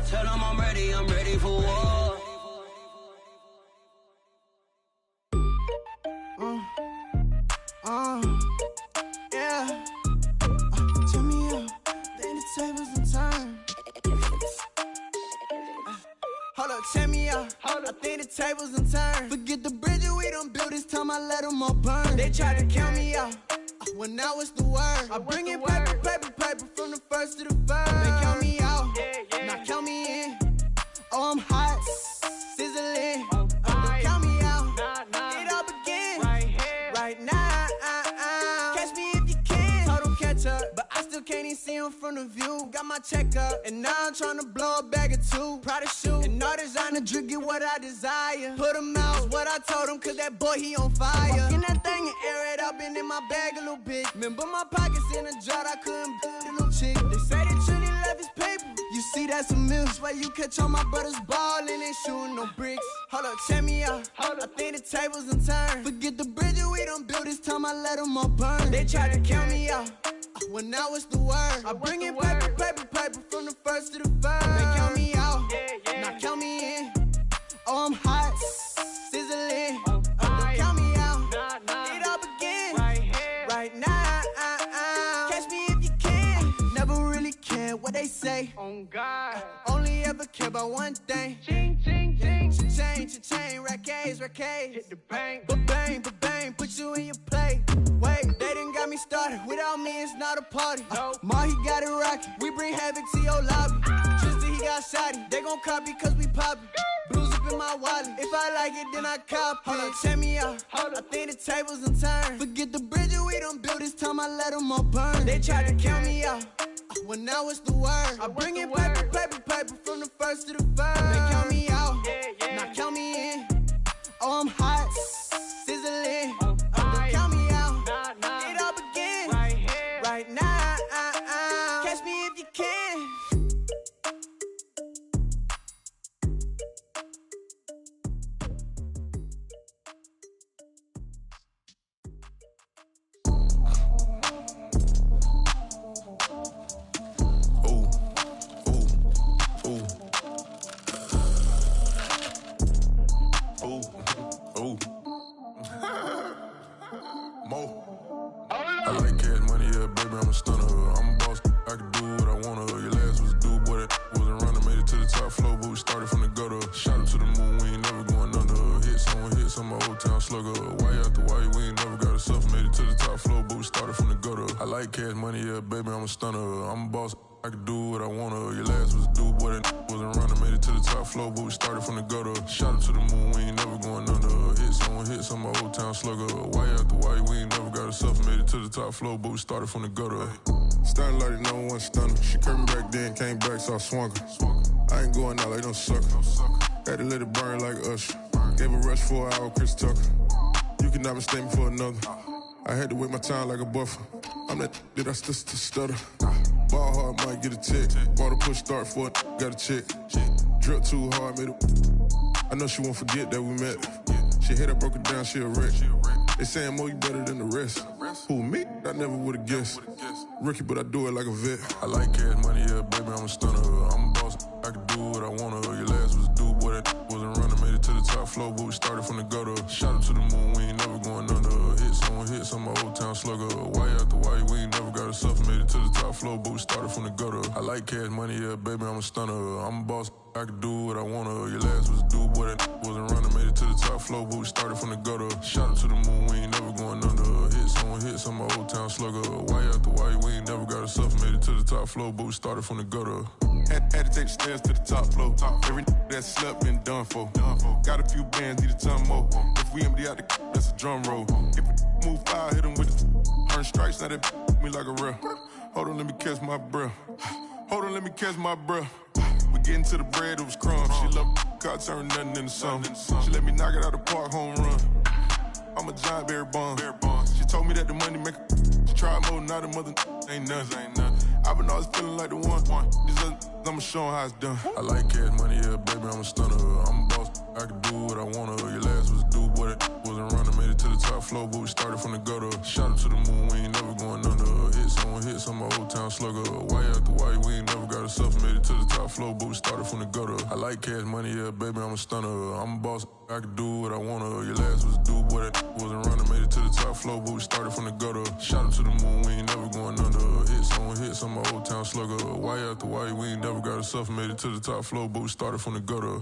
Tell them I'm ready for war. Yeah. Turn me up, then the tables and turn. Hold up, turn me up. I think the tables and turn. Forget the bridges we done built, this time I let them all burn. They tried to count me out, when now it's the word. I bring it paper from the first to the third. They count me out, now count me in. Oh, I'm hot, sizzling. Don't count me out, it all begins right now. Catch me if you can. Total catch up, but I still can't even see him from the view. Got my check up, and now I'm trying to blow a bag of two. Proud of shoe, and all designer drip, get what I desire. Put him out, is what I told him, cause that boy, he on fire. Walk in that thing and air it up, and in my bag a little bit. Remember my pockets in a jar, I couldn't build a little chick. They say that Trinity left his paper. You see that's a mill. Swear you catch all my brothers ball and they shooting no bricks. Hold up, check me out. I think the tables done turned. Forget the bridges we done built, this time I let them all burn. They tried to count me out, when now it's the word. I bring in paper, paper, paper from the first to the third. They count me out, now count me in. Oh, I'm hot, sizzling. Don't count me out, it all begin right now. Catch me if you can. Never really care what they say. On God, only ever care about one thing. Ching, ching, ching. Cha-chain, rackets. Hit the bank, ba-bang, put you in your play. Wait, they done got me started. Without me, it's not a party. Ma, he got it rockin'. We bring havoc to your lobby. Tristan, he got shotty. They gon' copy cause we poppin'. Blues up in my wallet. If I like it, then I cop it. Hold up, check me out. I think the tables done turned. Forget the bridges we done built, this time I let them all burn. They tried to count me out, well now it's the word. I bring in paper, paper, paper from the first to the third. They count me out, now count me in. Oh, I'm hot, sizzling. Don't count me out, it all begin right now. Catch me if you can. I like cash money, yeah, baby, I'm a stunner. I'm a boss, I can do what I wanna. Your last was a dude, boy, that wasn't running. Made it to the top floor, but we started from the gutter. Shot up to the moon, we ain't never going under. Hit some my old town slugger. Why after why, we ain't never got a suffer. Made it to the top floor, but we started from the gutter. I like cash money, yeah, baby, I'm a stunner. I'm a boss, I can do what I wanna. Your last was a dude, boy, that wasn't running. Made it to the top floor, but we started from the gutter. Shot up to the moon, we ain't never going under. Hit some my old town slugger. Why after why, we ain't never got a suffer. Made it to the top floor, but we started from the gutter. Starting like no one stunner. She curved me back then, came back, so I swung her. I ain't going out like no sucker. Had to let it burn like Usher. Gave a rush for an hour, Chris Tucker. You cannot mistake me for another. I had to wait my time like a buffer. I'm that I still stutter. Ball hard, might get a tick. Bought a push start for it, got a chick. Drip too hard, made it. I know she won't forget that we met. She hit, I broke it down, she a wreck. They saying, Mo, you better than the rest. Who, me? I never would've guessed. Rookie, but I do it like a vet. I like cash money, yeah, baby, I'm a stunner. I'm a boss, I can do what I wanna. Your last was a dude, boy, that wasn't running. Made it to the top floor, but we started from the gutter. Shot up to the moon, we ain't never going under. Hit some my old town slugger. Why after why, we ain't never got a suffer. Made it to the top floor, but we started from the gutter. I like cash money, yeah, baby, I'm a stunner. I'm a boss, I can do what I wanna. Your last was a dude, boy, that wasn't running. Made it to the top floor, but we started from the gutter. Shot up to the moon, we ain't never going under. Hit some my old town slugger. Why after why, we ain't never got a suffer. Made it to the top floor, but we started from the gutter. Had to take the stairs to the top floor. Every that slept been done for. Got a few bands, need a ton more. If we empty out the that's a drum roll. If we move fire, hit them with the earn strikes, now that me like a real. Hold on, let me catch my breath. Hold on, let me catch my breath. We getting to the bread, it was crumbs. She loved car, turned nothing into something. She let me knock it out the park, home run. I'm a giant Barry Bonds. She told me that the money make her. She tried more, now the mother ain't nothing. I've been always feeling like the one. These other I'ma show 'em how it's done. I like cash money, yeah, baby, I'm a stunner. I'm a boss, I can do what I wanna. Your last was a dude, boy, that wasn't running. Made it to the top floor, but we started from the gutter. Shot up to the moon, we ain't never going under. Hit some my old town slugger. Why after why, we ain't never got a suffer. Made it to the top floor, but we started from the gutter. I like cash money, yeah, baby, I'm a stunner. I'm a boss, I can do what I wanna. Your last was a dude, boy, that wasn't running. Made it to the top floor, but we started from the gutter. Shot up to the moon, we ain't never going under. Hit some my old town slugger. Why after why, we ain't never got a suffer. Made it to the top floor, but we started from the gutter.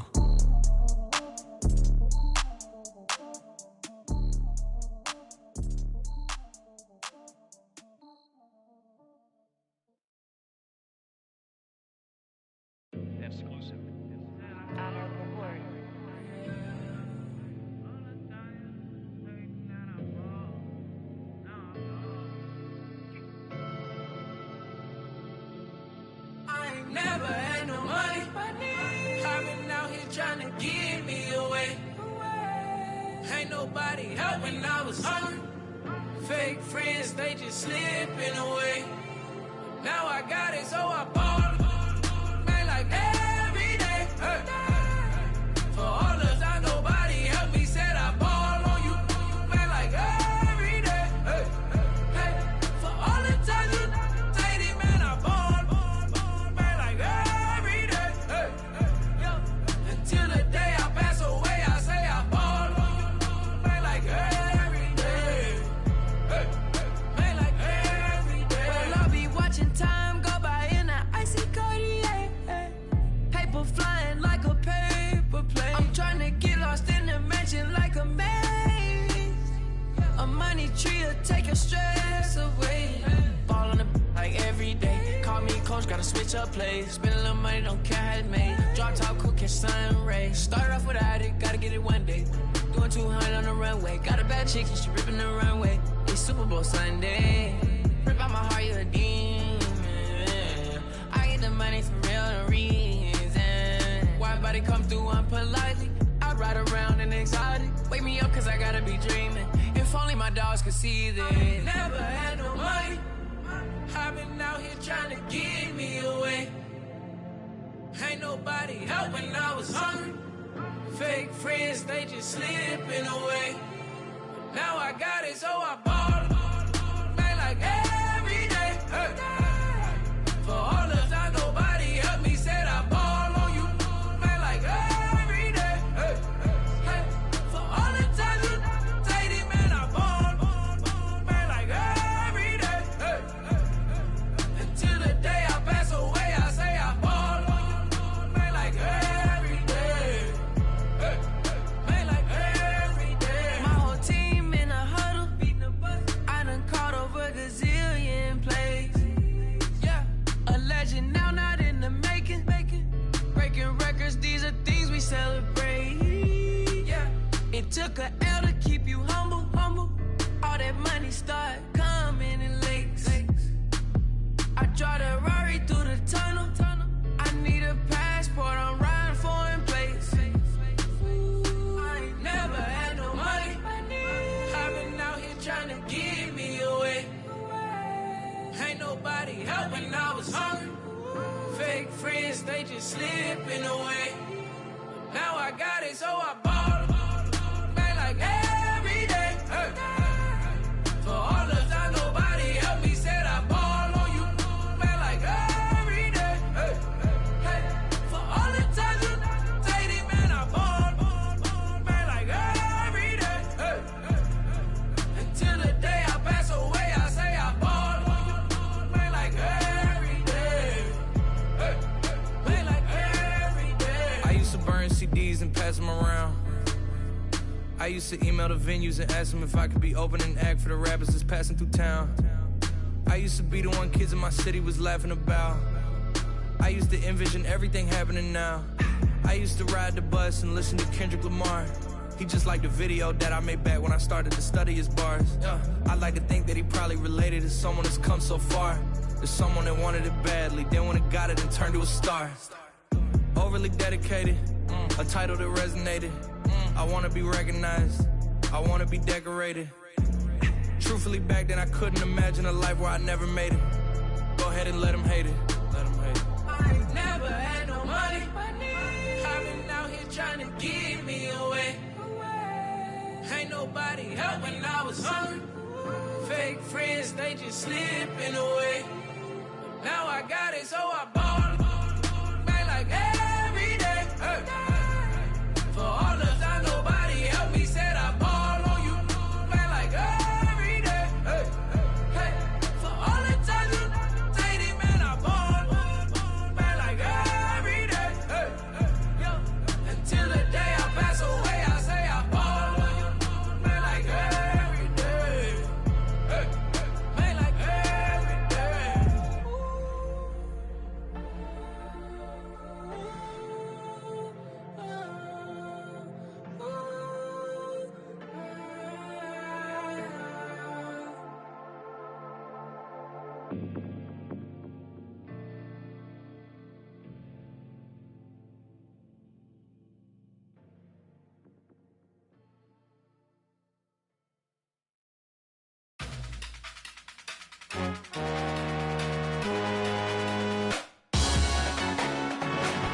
Exclusive. Never had no money. I've been out here trying to give me away. Ain't nobody helping, I was hungry. Fake friends, they just slipping away. Now I got it, so I bought it. Man, like tree will take your stress away. Ball on the like every day. Call me coach, gotta switch up plays. Spend a little money, don't care how it's made. Drop top, cool, catch sun rays. Start off without it, gotta get it one day. Doing 200 on the runway. Got a bad chick, she ripping the runway. It's Super Bowl Sunday. Rip out my heart, you a demon. I get the money for real, no reason. Why everybody come through unpolitely? I ride around in exotic. Wake me up cause I gotta be dreaming. If only my dogs could see this. Never had no money. I've been out here trying to get me away. Ain't nobody help when I was hungry. Fake friends, they just slipping away. Now I got it, so I ball. Man, like every day. For all the time nobody helped me, said I ball on you. Man, like every day. For all the time you dated, man, I ball. Man, like every day. Until the day I pass away, I say I ball. Man, like every day. Man, like every day. My whole team in a huddle. I done caught over gazillion plays. Yeah, a legend now, not in the making. Breaking records, these are things we celebrate. Yeah, it took a L to keep you humble. All that money start coming in lakes. I drive the Rari through the tunnel. I need a passport, I'm riding foreign plates. I ain't never had no money. I've been out here trying to get me away. Ain't nobody help when I was hungry. Fake friends, they just slipping away. Now I got it, so I ball. Man, like every day. For all the time nobody helped me, said I ball on you. Man, like every day. For all the time you dated, man, I ball. Man, like every day. Until the day I pass away, I say I ball. Man, like every day. Man, like every day. I used to burn CDs and pass them around. I used to email the venues and ask them if I could be opening act for the rappers that's passing through town. I used to be the one kids in my city was laughing about. I used to envision everything happening now. I used to ride the bus and listen to Kendrick Lamar. He just like the video that I made back when I started to study his bars. I like to think that he probably related to someone that's come so far. There's someone that wanted it badly, then when it got it and turned to a star. Overly dedicated, a title that resonated. I wanna be recognized, I wanna be decorated. Truthfully, back then I couldn't imagine a life where I never made it. Go ahead and let them hate it. I ain't never had no money. I've been out here trying to get me away. Ain't nobody help when I was hungry. Fake friends, they just slipping away. Now I got it, so I ball. Man, like every day. For all the time nobody helped me, said I ball on you. Man, like every day. For all the time you dated, man, I ball. Man, like every day. Until the day I pass away, I say I ball. Man, like every day. Man, like every day.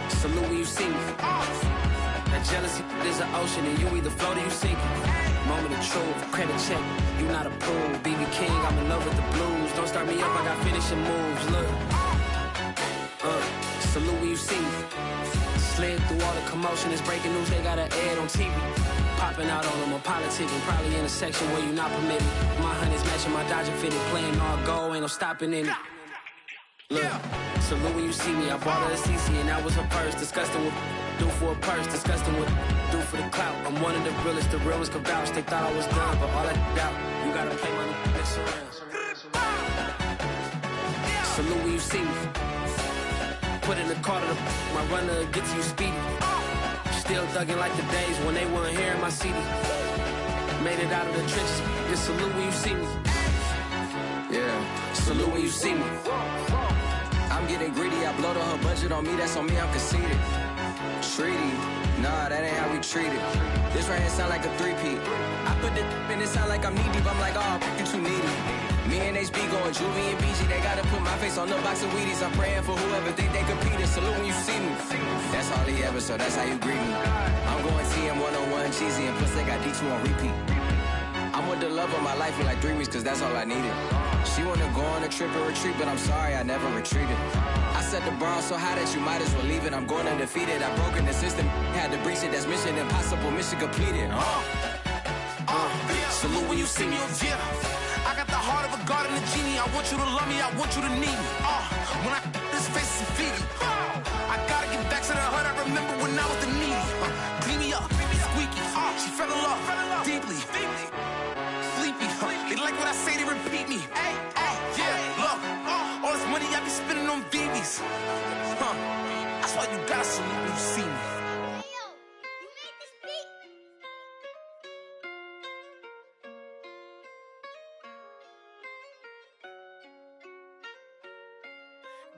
Salute when you see me. That jealousy is an ocean and you either float or you sink it. Moment of truth, credit check, you not approved. BB King, I'm in love with the blues. Don't start me up, I got finishing moves, look. Salute when you see me. Slid through all the commotion, it's breaking news, they got an ad on TV. Popping out on them, I'm politicking, probably in a section where you not permitted. My honey's matching my Dodger fitted, playing all go, ain't no stopping in it. Look, salute when you see me, I bought her a CC and that was her purse. Disgusting with, do for a purse, disgusting with. do for the clout. I'm one of the realest, the realest can vouch. They thought I was done, but all I doubt. You gotta play my next around. Salute when you see me. Put in the car to my runner, get to you speedy. Still thugging like the days when they weren't hearing my CD. Made it out of the trenches. Just salute when you see me. Yeah, salute when you see me. I'm getting greedy, I blow to her budget on me, that's on me, I'm conceited. Treaty, nah, that ain't how we treat it. This right here sound like a three-peat. I put the in it sound like I'm knee deep, I'm like, oh, you too needy. Me and HB going Juvie and BG, they gotta put my face on the box of Wheaties. I'm praying for whoever think they competed. Salute when you see me. That's all he ever, so that's how you greet me. I'm going TM 101 cheesy, and plus they got D2 on repeat. I'm with the love of my life in like 3 weeks, cause that's all I needed. She wanna go on a trip and retreat, but I'm sorry, I never retreated. I set the bar so high that you might as well leave it. I'm going undefeated, I've broken the system, had to breach it, that's mission impossible, mission completed. Salute when you see me, yeah. I got the heart of a god and a genie. I want you to love me, I want you to need me. When I this face is Fiji. I gotta get back to the hood I remember when I was the needy. Clean me up, squeaky. She fell in love, deeply. Sleepy, they like what I say, they repeat me. Yeah, look, all this money I be spending on BBs. That's why you gotta salute when you see me.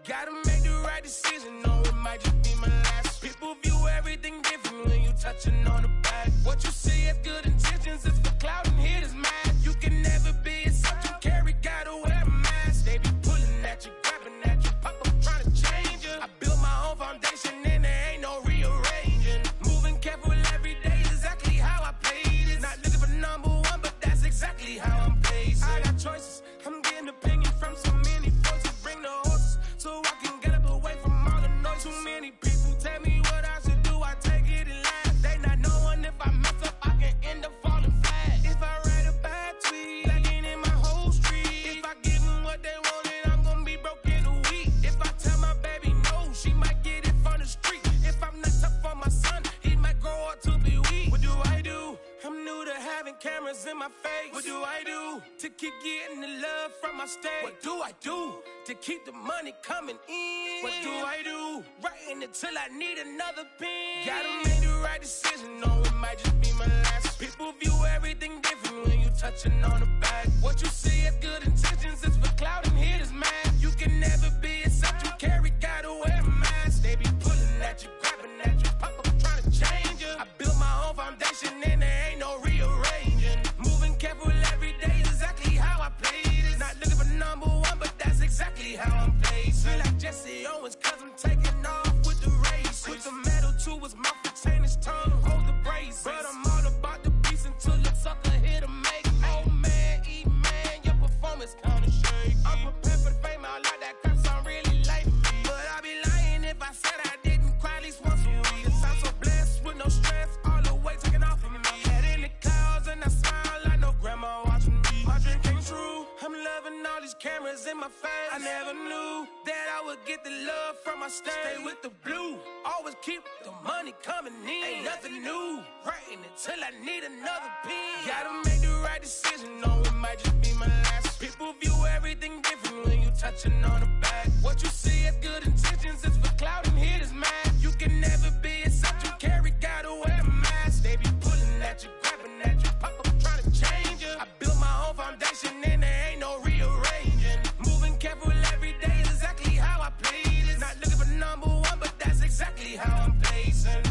Gotta make the right decision, no, it might just be my last. People view everything different when you touching on the back. What you see is good intentions, it's for clout and haters mad. You can never be yourself, you carry, gotta wear a mask. They be pulling at you, grabbing at you, pop up trying to change you. I built my own foundation and there ain't no rearranging. Moving careful every day, exactly how I played it. Not looking for number one, but that's exactly how I'm placed. I got choices, I'm getting opinion from so many folks who bring the horses. So I can get up away from all the noise. Too many people tell me what I should do, I take it and laugh. They not knowing if I mess up, I can end up falling flat. If I write a bad tweet, lagging in my whole street. If I give them what they wanted, I'm gonna be broke in a week. If I tell my baby no, she might get it from the street. If I'm not tough for my son, he might grow up to be weak. What do I do? I'm new to having cameras in my face. What do I do to keep getting the love from my state? What do I do to keep the money coming in? What do I do? Writing until I need another pen. Gotta make the right decision, no, it might just be my last. People view everything different when you touching on the back. What you see is good intentions, it's for clout and haters mad. You can never be yourself, you carry, gotta wear a mask. They be pulling at you, grabbing at you, pop up trying to change you. I built my own foundation and there ain't no rearranging. Moving careful every day, exactly how I played it. Not looking for number one, but that's exactly how I'm placed. Feel like Jesse Owens, cause I'm taking off with the race. With the metal to his mouth, retain his tongue, hold the brace. But I'm all about the beast until the sucker hit a make. Oh man, eat man, your performance kinda shake. I'm prepared for the fame, I like that crap sound really like me. But I'd be lying if I said I didn't cry at least once a week. Cause I'm so blessed with no stress, all the weight taken off of me. Head in the clouds and I smile like no grandma watching me. My dream came true, I'm loving all these cameras in my face. I never knew that I would get the love from my state. Stay with the blue, always keep the money coming in. Ain't nothing new, writing until I need another pen. Gotta make the right decision, no, it might just be my last. People view everything different when you touching on the back. What you see is good intentions, it's for clout and haters mad. You can never be yourself, you carry, gotta wear a mask. They be pulling at you, grabbing at you, pop up trying to change you. I built my own foundation and there ain't no rearranging. Moving careful every day, exactly how I played it. Not looking for number one, but that's exactly how I'm placing.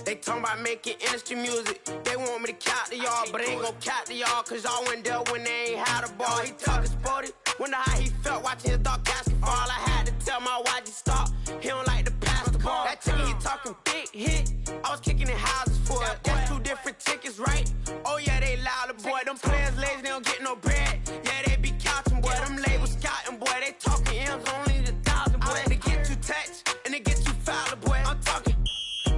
They talking about making industry music. They want me to count to y'all, but I ain't gon' count to y'all, cause y'all went there when they ain't had a ball. He talking sporty, wonder how he felt watching his dog basketball. I had to tell my YG stop, he don't like to pass the ball. That chicken he talking big hit, I was kicking in houses for it. That's 2 different tickets, niggas right. Oh yeah, they loud, boy. Them players lazy, they don't get no bread. Yeah, they be couching, boy. Them labels scouting, boy. They talking M's only the 1,000, boy. They get too touched and they get too foul, boy. I'm talking,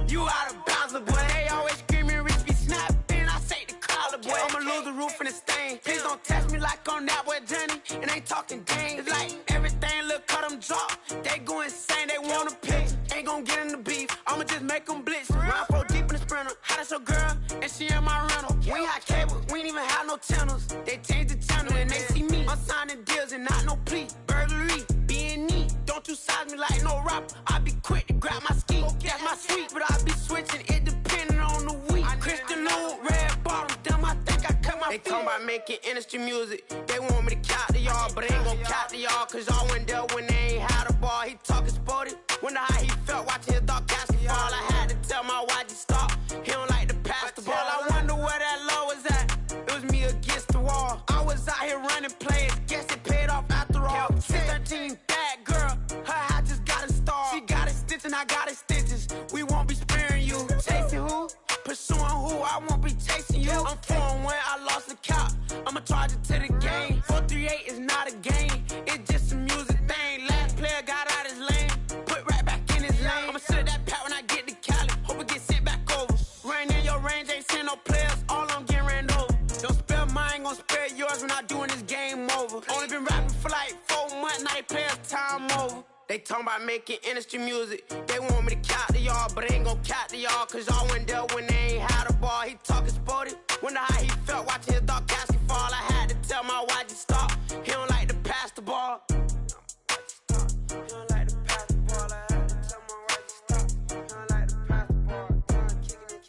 you out of bounds, boy. They always screaming, Rich be snapping. I say the collar, boy. I'ma lose the roof and the stain. Please don't test me like on that boy Johnny. And ain't talking dang. It's like everything look cut them drop. They go insane, they want a pitch. Ain't gon' get in the beef. I'ma just make them blitz. Round 4 deep in the sprinter. How that's your girl? And she in my rental. We ain't had cables, we ain't even have no channels. They changed the channel and they see me. I'm signing deals and not no plea. Burglary, B&E. Don't you size me like no rapper. I be quick to grab my ski. That's my sweet, but I be switching it depending on the week. Christian Lou, red bottom, damn, I think I cut my feet. They talking about making industry music. They want me to count to y'all, but they ain't gon' count to y'all. Cause y'all went there when they ain't had a ball. He talking sporty. Wonder how he felt watching his dog catch the ball. I had to tell my YG stop. He don't like to pass the ball. I wonder where that low was at. It was me against the wall. I was out here running plays. Guess it paid off after all. 613, bad girl. Her hat just got installed. She got extension, I got extensions. We won't be sparing you. Chasing who? Pursuing who? I won't be chasing you. I'm 4-1, I lost the count. I'ma charge it to the game. 438 is not a game. It's just a music thing. Last player got out his lane. Put right back in his lane. I'ma sit at that pat when I get to Cali. Hope it gets sent back over. Rain in your range, ain't send no players. All I'm getting ran over. Don't spare mine, gon' spare yours when I doing this game over. Only been rapping for like 4 months, now they play us time over. They talking about making industry music. They want me to count to y'all, but they ain't gon' count to y'all. Cause y'all went there when they ain't had a ball. He talking sporty. Wonder how he felt watching his dog catch the fall. I had to tell my YG stop. He don't like to pass the ball. He don't like to pass the ball. I had to tell my YG stop. He don't like to pass the ball. Kicking it.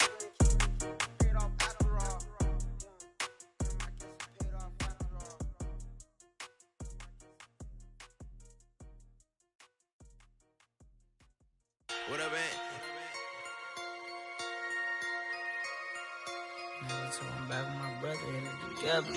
Paid off after all. Paid off after all. What up, man? Now so I'm back with my brother and together.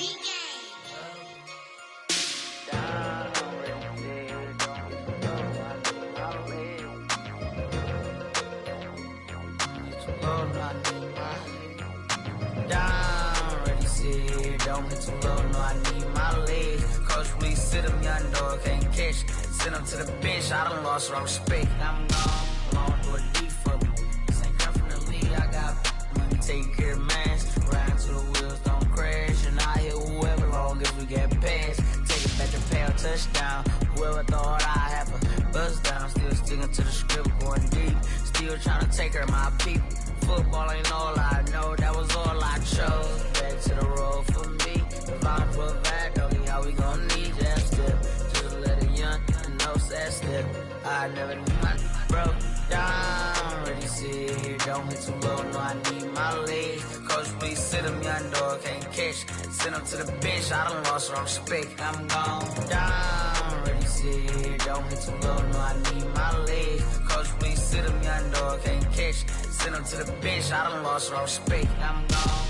Down, ready, sit. Don't be too low, no, I need my legs. Coach, please sit him, young dog, can't catch. Send him to the bench, I done lost my respect. I'm gone. Long for a D for me. This ain't come from the league. I got money, take care of mine. Ride to the wheels, don't crash. And I hit whoever long as we get past. Take it back to pay a touchdown. Whoever thought I have a buzz down. Still sticking to the script, going deep. Still trying to take care of my people. Football ain't all I know. That was all I chose. Back to the road for me. If I provide, don't need how we gon' need that step. Just let a young know that step. I never knew my broke down, ready, sit here, don't hit too low, no, I need my legs. Coach, please sit him, young dog, can't catch. Send him to the bench, I done lost my respect. I'm gone down, ready, sit here, don't hit too low, no, I need my legs. Coach, please sit him, young dog, can't catch. Send him to the bench, I done lost my respect. I'm gone.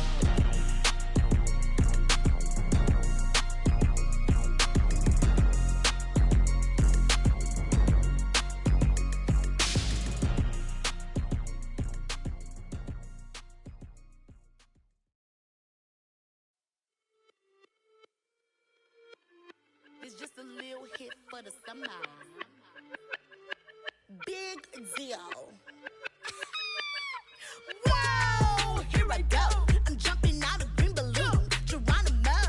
It's just a little hit for the summer. Big deal. Whoa, here I go. I'm jumping out of green balloon. Geronimo,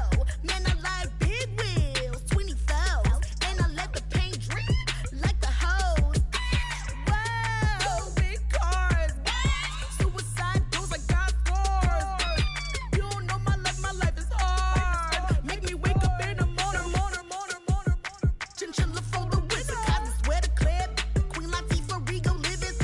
man, I like big wheels, 24s, and I let the paint drip like the hose. Whoa, big cars, suicide doors, I got scores. You don't know my life is hard. Make me wake up in the morning. Chinchilla for the wizard, cause I swear to clip. Queen Latifah, Rigo, living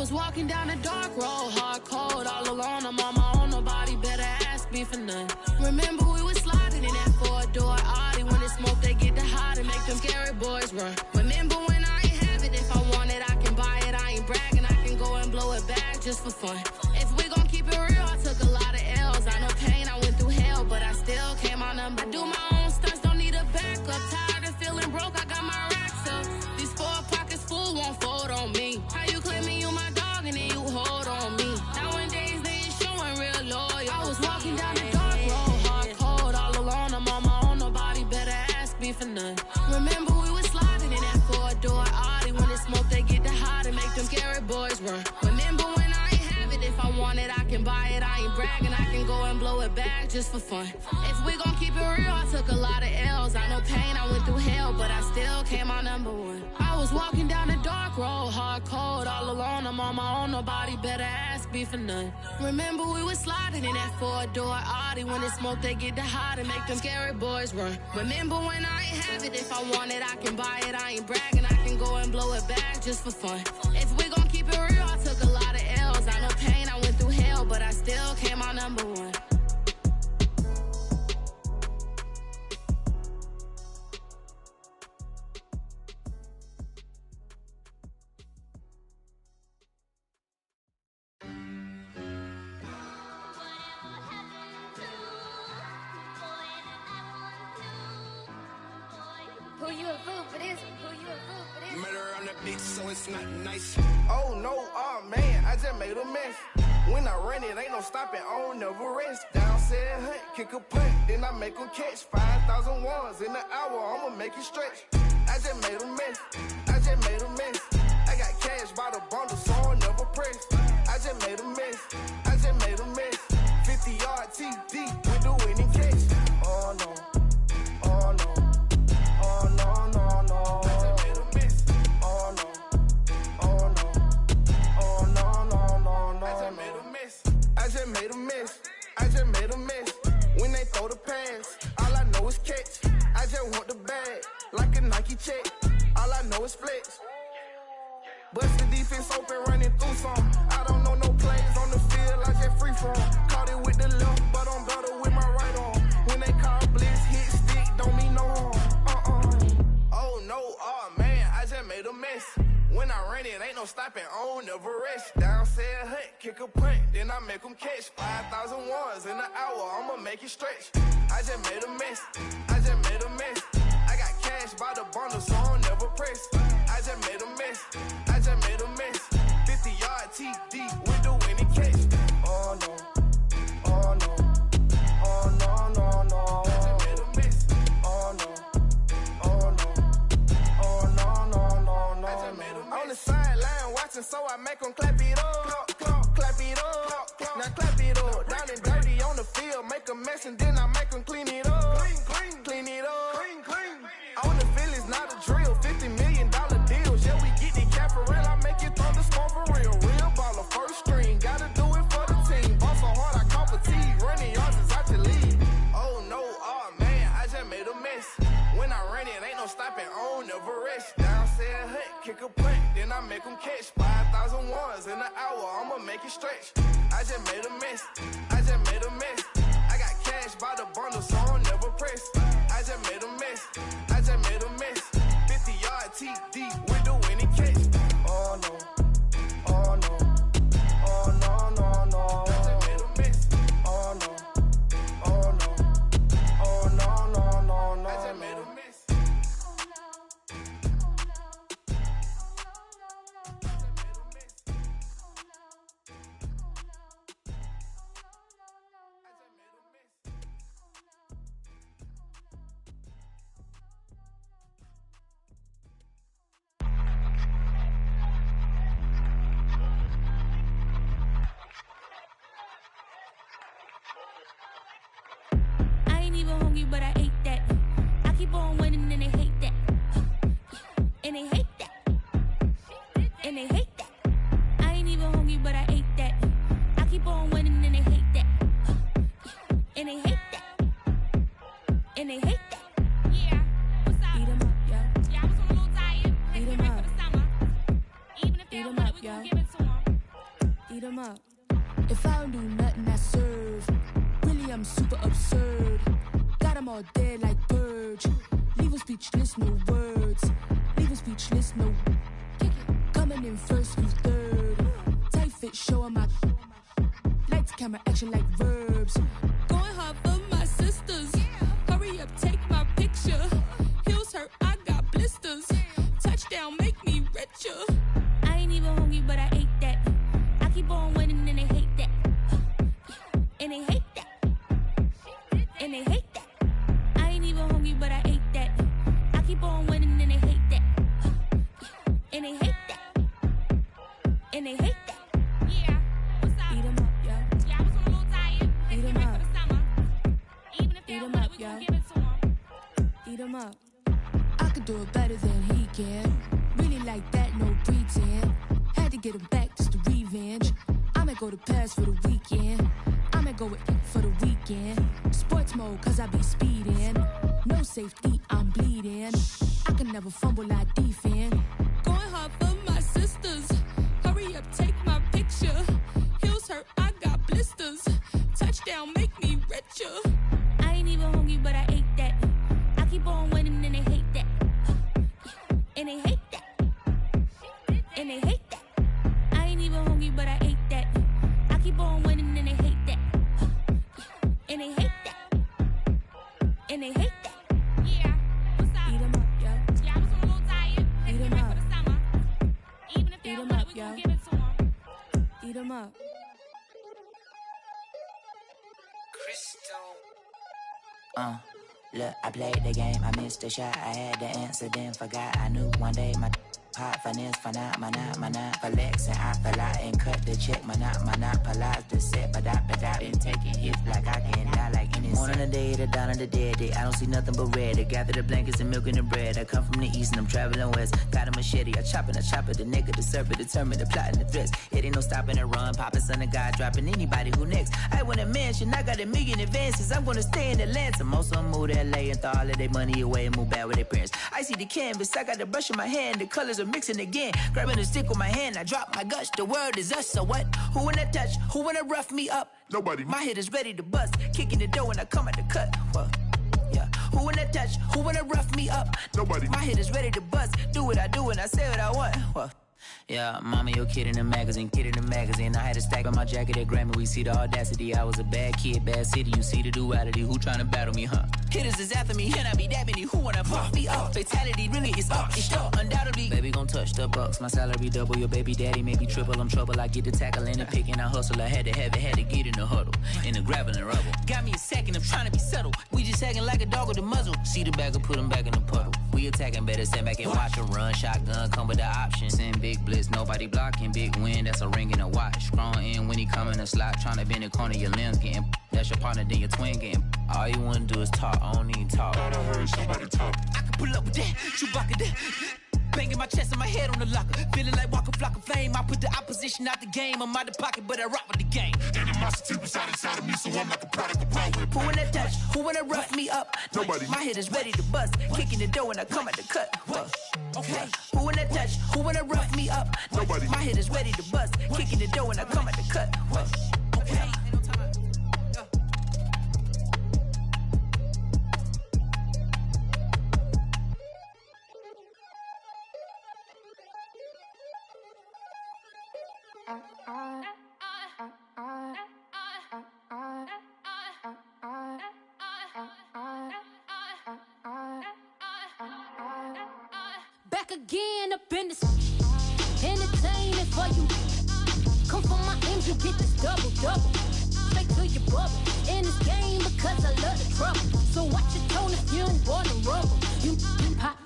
was walking down a dark road, hard cold, all alone. I'm on my own, nobody better ask me for none. Remember we was sliding in that four-door Audi. When it's smoke, they get the hot and make them scary boys run. Remember when I ain't have it, if I want it, I can buy it. I ain't bragging, I can go and blow it back just for fun. If we gon' keep it real, I took a lot of L's. I know pain, I went through hell, but I still came out number. I do my own stunts, don't need a backup. Tired of feeling broke, I got my racks up. These 4 pockets full won't fold on me. How you claiming you my dog and then you hold on me? Nowadays they ain't showing real loyal. I was walking down the dark road, hard cold, all alone. I'm on my own, nobody better ask me for none. Remember we was sliding in that four-door Audi. When it's smoke, they get the hot and make them scary boys run. Remember when I ain't have it, if I want it, I can buy it. I ain't bragging, I can go and blow it back just for fun. If we gon' keep it real, I took a lot of L's. I know pain, I went through hell, but I still came out number one. I was walking down a dark road, hard cold, all alone. I'm on my own, nobody better ask me for none. Remember we was sliding in that four-door Audi. When it's smoke, they get the hot and make them scary boys run. Remember when I ain't have it, if I want it, I can buy it. I ain't bragging, I can go and blow it back just for fun. If we gon' keep it real, I took a lot of L's. I know pain, I went through hell, but I still came out number one. Who you a fool for this? Who you a fool for this? Murder on the beat, so it's not nice. Oh no, oh man, I just made a mess. When I run it, ain't no stopping, I don't never rest. Down said hunt, kick a punt, then I make them catch 5,000 ones in the hour, I'ma make it stretch. I just made a mess, I just made a mess. I got cash by the bundle, so I'll never press. I just made a mess, I just made a mess. 50-yard TD with the winning catch. Oh no, oh no. Oh no, no, no. I just made a mess. Oh no. Oh no. Oh no, no, no, no. I just made a mess. I just made a mess. I just made a mess. When they throw the pass, all I know is catch. I just want the bag, like a Nike check. All I know is flex. Bust the defense open, running through some. I don't know no plays on the field, I just free from. Caught it with the left, but I'm better with my right arm. When they call blitz, hit stick, don't mean no harm. Oh no, oh man, I just made a mess. When I run it, ain't no stopping, I don't never rest. Down said hunt, kick a punt, then I make them catch 5,000 ones in the hour, I'ma make it stretch. I just made a mess, I just made a mess. I got cash by the bundle, so I'll never press. I just made a mess, I just made a mess. 50-yard TD with the winning catch. Oh no, oh no, oh no, no, no. I just made a mess, oh no. On the sideline watching, so I make them clap it up. Clap, clap, clap it up. Now clap it up. Down and dirty on the field, make a mess and then I make them clean it up. Clean it up. On the field is not a drill. $50 million deals. Yeah, we get the caparel. I make it thunderstorm for real. Real baller, first string. Gotta do it for the team. Ball so hard, I call fatigue. Running yards is out the lead. Oh no, oh man, I just made a mess. When I run it, ain't no stopping, I don't never rest. Down said hunt, kick a punt, then I make them catch 5,000 ones in the hour, I'ma make it stretch. I just made a mess, I just made a mess. I got cash by the bundle, so I'll never press. I just made a mess, I just made a mess. 50-yard TD with the winning catch. Oh no, oh no, oh no, no, no. I just made a mess, oh no, oh no, oh no, no, no, no. I just made a mess. If I don't do nothing, I serve. Really, I'm super absurd. Got them all dead like birds. Leave 'em speechless, no words. Leave 'em speechless, no. Coming in first, who's third? Tight fit, showing my. Lights, camera, action like verbs. Going hard for my sisters. Hurry up, take my picture. Heels hurt, I got blisters. Touchdown, make me richer. I ain't even hungry, but I ate that. I keep on winning and they hate that. And they hate that. And they hate that. I ain't even hungry, but I ate that. I keep on winning and they hate that. And they hate that. And they hate that. Yeah, what's up? Eat 'em up, yo. Yeah, I was on a little diet. Let's get ready for the summer. Even if they don't want it, we gon' give it to them. Eat 'em up. I could do it better than he can. Really like that, no pretend. Had to get him back just to revenge. I might go to Paris for the weekend. I might go with for the weekend. Sports mode, cause I be speeding. No safety, I'm bleeding. I can never fumble like defend. Going hard for my sisters. Hurry up, take my picture. Heels hurt, I got blisters. Touchdown, make me richer. I ain't even hungry, but I ate that. I keep on winning and they hate that. And they hate that. And they hate that. I ain't even hungry, but I ate that. I keep on winning and they hate that. And they hate that. And they hate that. Yeah, what's up? Eat 'em up, yo. Yeah, I was on a little diet. Let's Eat get 'em ready up. for the summer. Even if they Eat don't 'em want up, it, we yo. gon' give it to them. Eat 'em up. Look, I played the game, I missed the shot. I had the answer, then forgot. I knew one day my hot finesse, for not, my not, flex, and I fell out and cut the check. My not, polize the set, but I been taking hits like I can die like any morning the day, the dawn of the dead day. I don't see nothing but red. I gather the blankets and milk and the bread. I come from the east and I'm traveling west. Got a machete, I chop it, the nigga, the serpent, determined, the plot and the threats. It ain't no stopping and run, popping son of God, dropping anybody who next. I want a mansion, I got $1 million advances. I'm gonna stay in Atlanta. Most of them move to LA and throw all of their money away and move back with their parents. I see the canvas, I got the brush in my hand, the colors are mixing again. Grabbing the stick with my hand, I drop my guts. The word is us, so what? Who wanna touch? Who wanna rough me up? Nobody. My hit is ready to bust, kicking the door when I come at the cut. What? Yeah. Who wanna touch? Who wanna rough me up? Nobody. My hit is ready to bust. Do what I do and I say what I want. What? Yeah, mama, your kid in the magazine, I had a stack on my jacket at Grammy. We see the audacity. I was a bad kid, bad city. You see the duality. Who tryna battle me, huh? Hitters is after me, and I be that many. Who wanna fuck me up? Fatality really is up. It's up, undoubtedly. Baby gon' touch the bucks. My salary double. Your baby daddy maybe triple. I'm trouble. I get the tackling and picking. I hustle. I had to have it. Had to get in the huddle. In the gravel and rubble. Got me a second. I'm trying to be subtle. We just acting like a dog with a muzzle. See the bagger, put him back in the puddle. We attacking, better stand back and watch him run. Shotgun come with the option. Send big blitz. Nobody blocking. Big win. That's a ring and a watch. Strong in when he come in a slot. Trying to bend the corner. Your limbs getting. That's your partner. Then your twin getting. All you wanna do is talk. I don't need talk. I heard somebody talk. I can pull up with that. Chewbacca that. Banging my chest and my head on the locker. Feeling like Walker Flock of Flame. I put the opposition out the game. I'm out the pocket, but I rock with the game. Animosity reside inside of me, so I'm like a product of power. Who wanna touch? Who wanna rough me up? Nobody. My hit is ready to bust. Kicking the door when I come at the cut. Okay. Who wanna touch? Who wanna rough me up? Nobody. My hit is ready to bust. Kicking the door when I come at the cut. Okay. Back again up in this entertainment for you. Come for my ends, you get this double. Straight to your bubble. In this game because I love the trouble. So watch your tone if you don't wanna rumble. You pop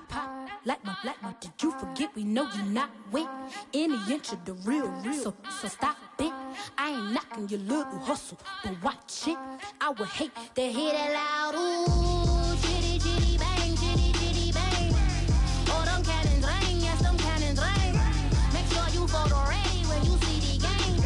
like my did you forget we know you not with any inch of the real. So stop it. I ain't knocking your little hustle, but watch it. I would hate to hear that loud ooh, chitty chitty bang, chitty chitty bang. Oh, them cannons ring, yes, them cannons ring. Make sure you photo ready when you see the game.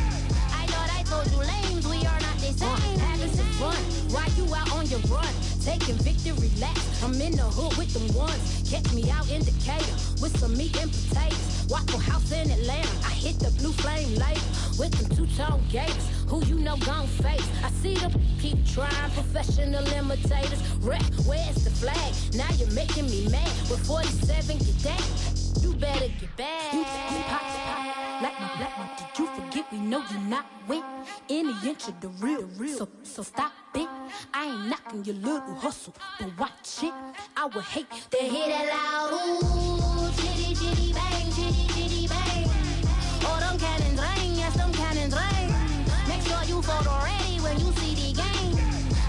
I thought I told you lames, we are not the same. Having some fun, while you out on your run. Taking victory laps, I'm in the hood with them ones. Catch me out in Decatur with some meat and potatoes. Waffle House in Atlanta, I hit the blue flame later with them two-tone gators. Who you know gon' face? I see them keep trying, professional imitators. Rap, where's the flag? Now you're making me mad. With 47, get that. You better get back. You pop, like my black man. Did you forget we know you not win any inch of the real. So stop it. I ain't knocking your little hustle, but watch it. I would hate to hear that loud. Ooh, chitty chitty bang, chitty chitty bang. Oh, them cannons ring, yes, them cannons ring. Make sure you photo ready when you see the game.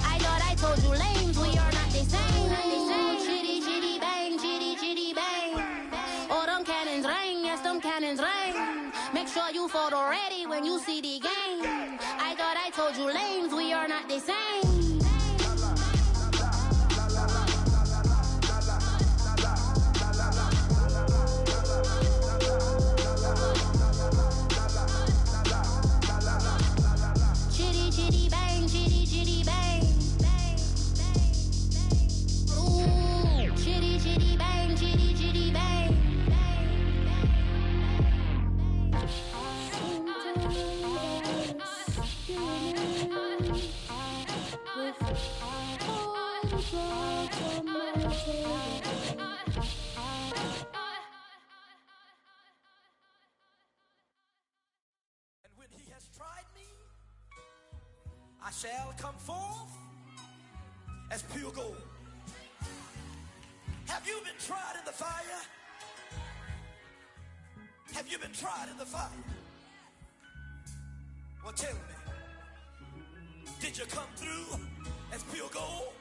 I thought I told you lames, we are not the same. Chitty chitty bang, chitty chitty bang. Oh, them cannons ring, yes, them cannons ring. Make sure you photo ready when you see the game. I thought I told you lames, we are not the same. Chitty chitty bang, chitty chitty bang. Ooh, chitty chitty bang, chitty chitty bang. I shall come forth as pure gold. Have you been tried in the fire? Have you been tried in the fire? Well, tell me, did you come through as pure gold?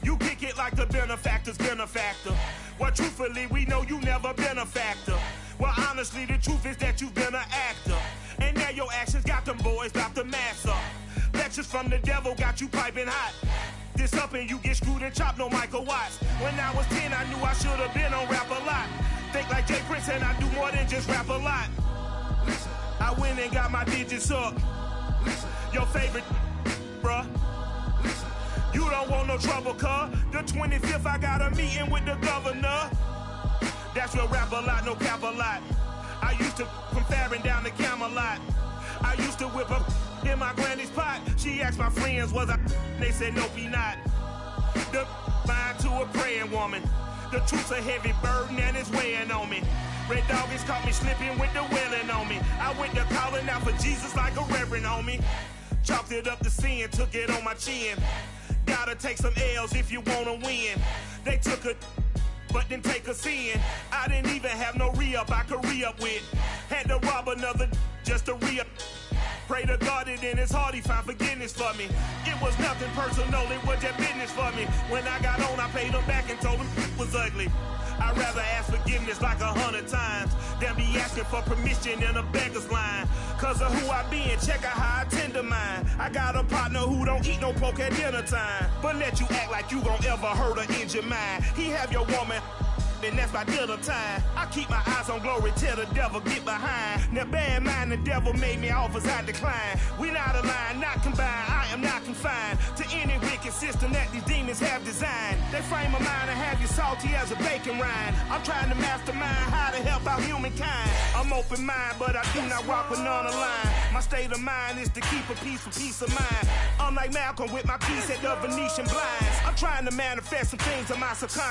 You kick it like the benefactor's benefactor. Well, truthfully, we know you never been a factor. Well, honestly, the truth is that you've been an actor. And now your actions got them boys about to mass up. Lectures from the devil got you piping hot. This up and you get screwed and chopped, no Michael Watts. When I was 10, I knew I should have been on Rap a Lot. Think like Jay Prince and I do more than just rap a lot. I went and got my digits up. Your favorite, bruh. You don't want no trouble, cuz. The 25th, I got a meeting with the governor. That's real Rap a Lot, no cap a lot. I used to from Farron down to Camelot. I used to whip up in my granny's pot. She asked my friends, was I? They said, nope, he not. The fine to a praying woman. The truth's a heavy burden and it's weighing on me. Red Doggies caught me slipping with the wailing on me. I went to calling out for Jesus like a reverend on me. Chalked it up to sin, took it on my chin. Gotta take some L's if you wanna win. They took a but didn't take a sin. I didn't even have no re-up I could re-up with. Had to rob another just to re-up. Pray to God that in his heart he found forgiveness for me. It was nothing personal, it was just business for me. When I got on, I paid him back and told him it was ugly. I'd rather ask forgiveness like 100 times than be asking for permission in a beggar's line. Cause of who I be and check out how I tend to mine. I got a partner who don't eat no pork at dinner time, but let you act like you gon' ever hurt or injure mine. He have your woman, and that's by dinner time. I keep my eyes on glory till the devil get behind. Now bear in mind the devil made me offers I decline. We not aligned, not combined, I am not confined to any wicked system that these demons have designed. They frame a mind and have you salty as a bacon rind. I'm trying to mastermind how to help out humankind. I'm open mind, but I do not walk with none aligned. My state of mind is to keep a peace of mind. I'm like Malcolm with my piece at the Venetian blinds. I'm trying to manifest some things in my subconscious.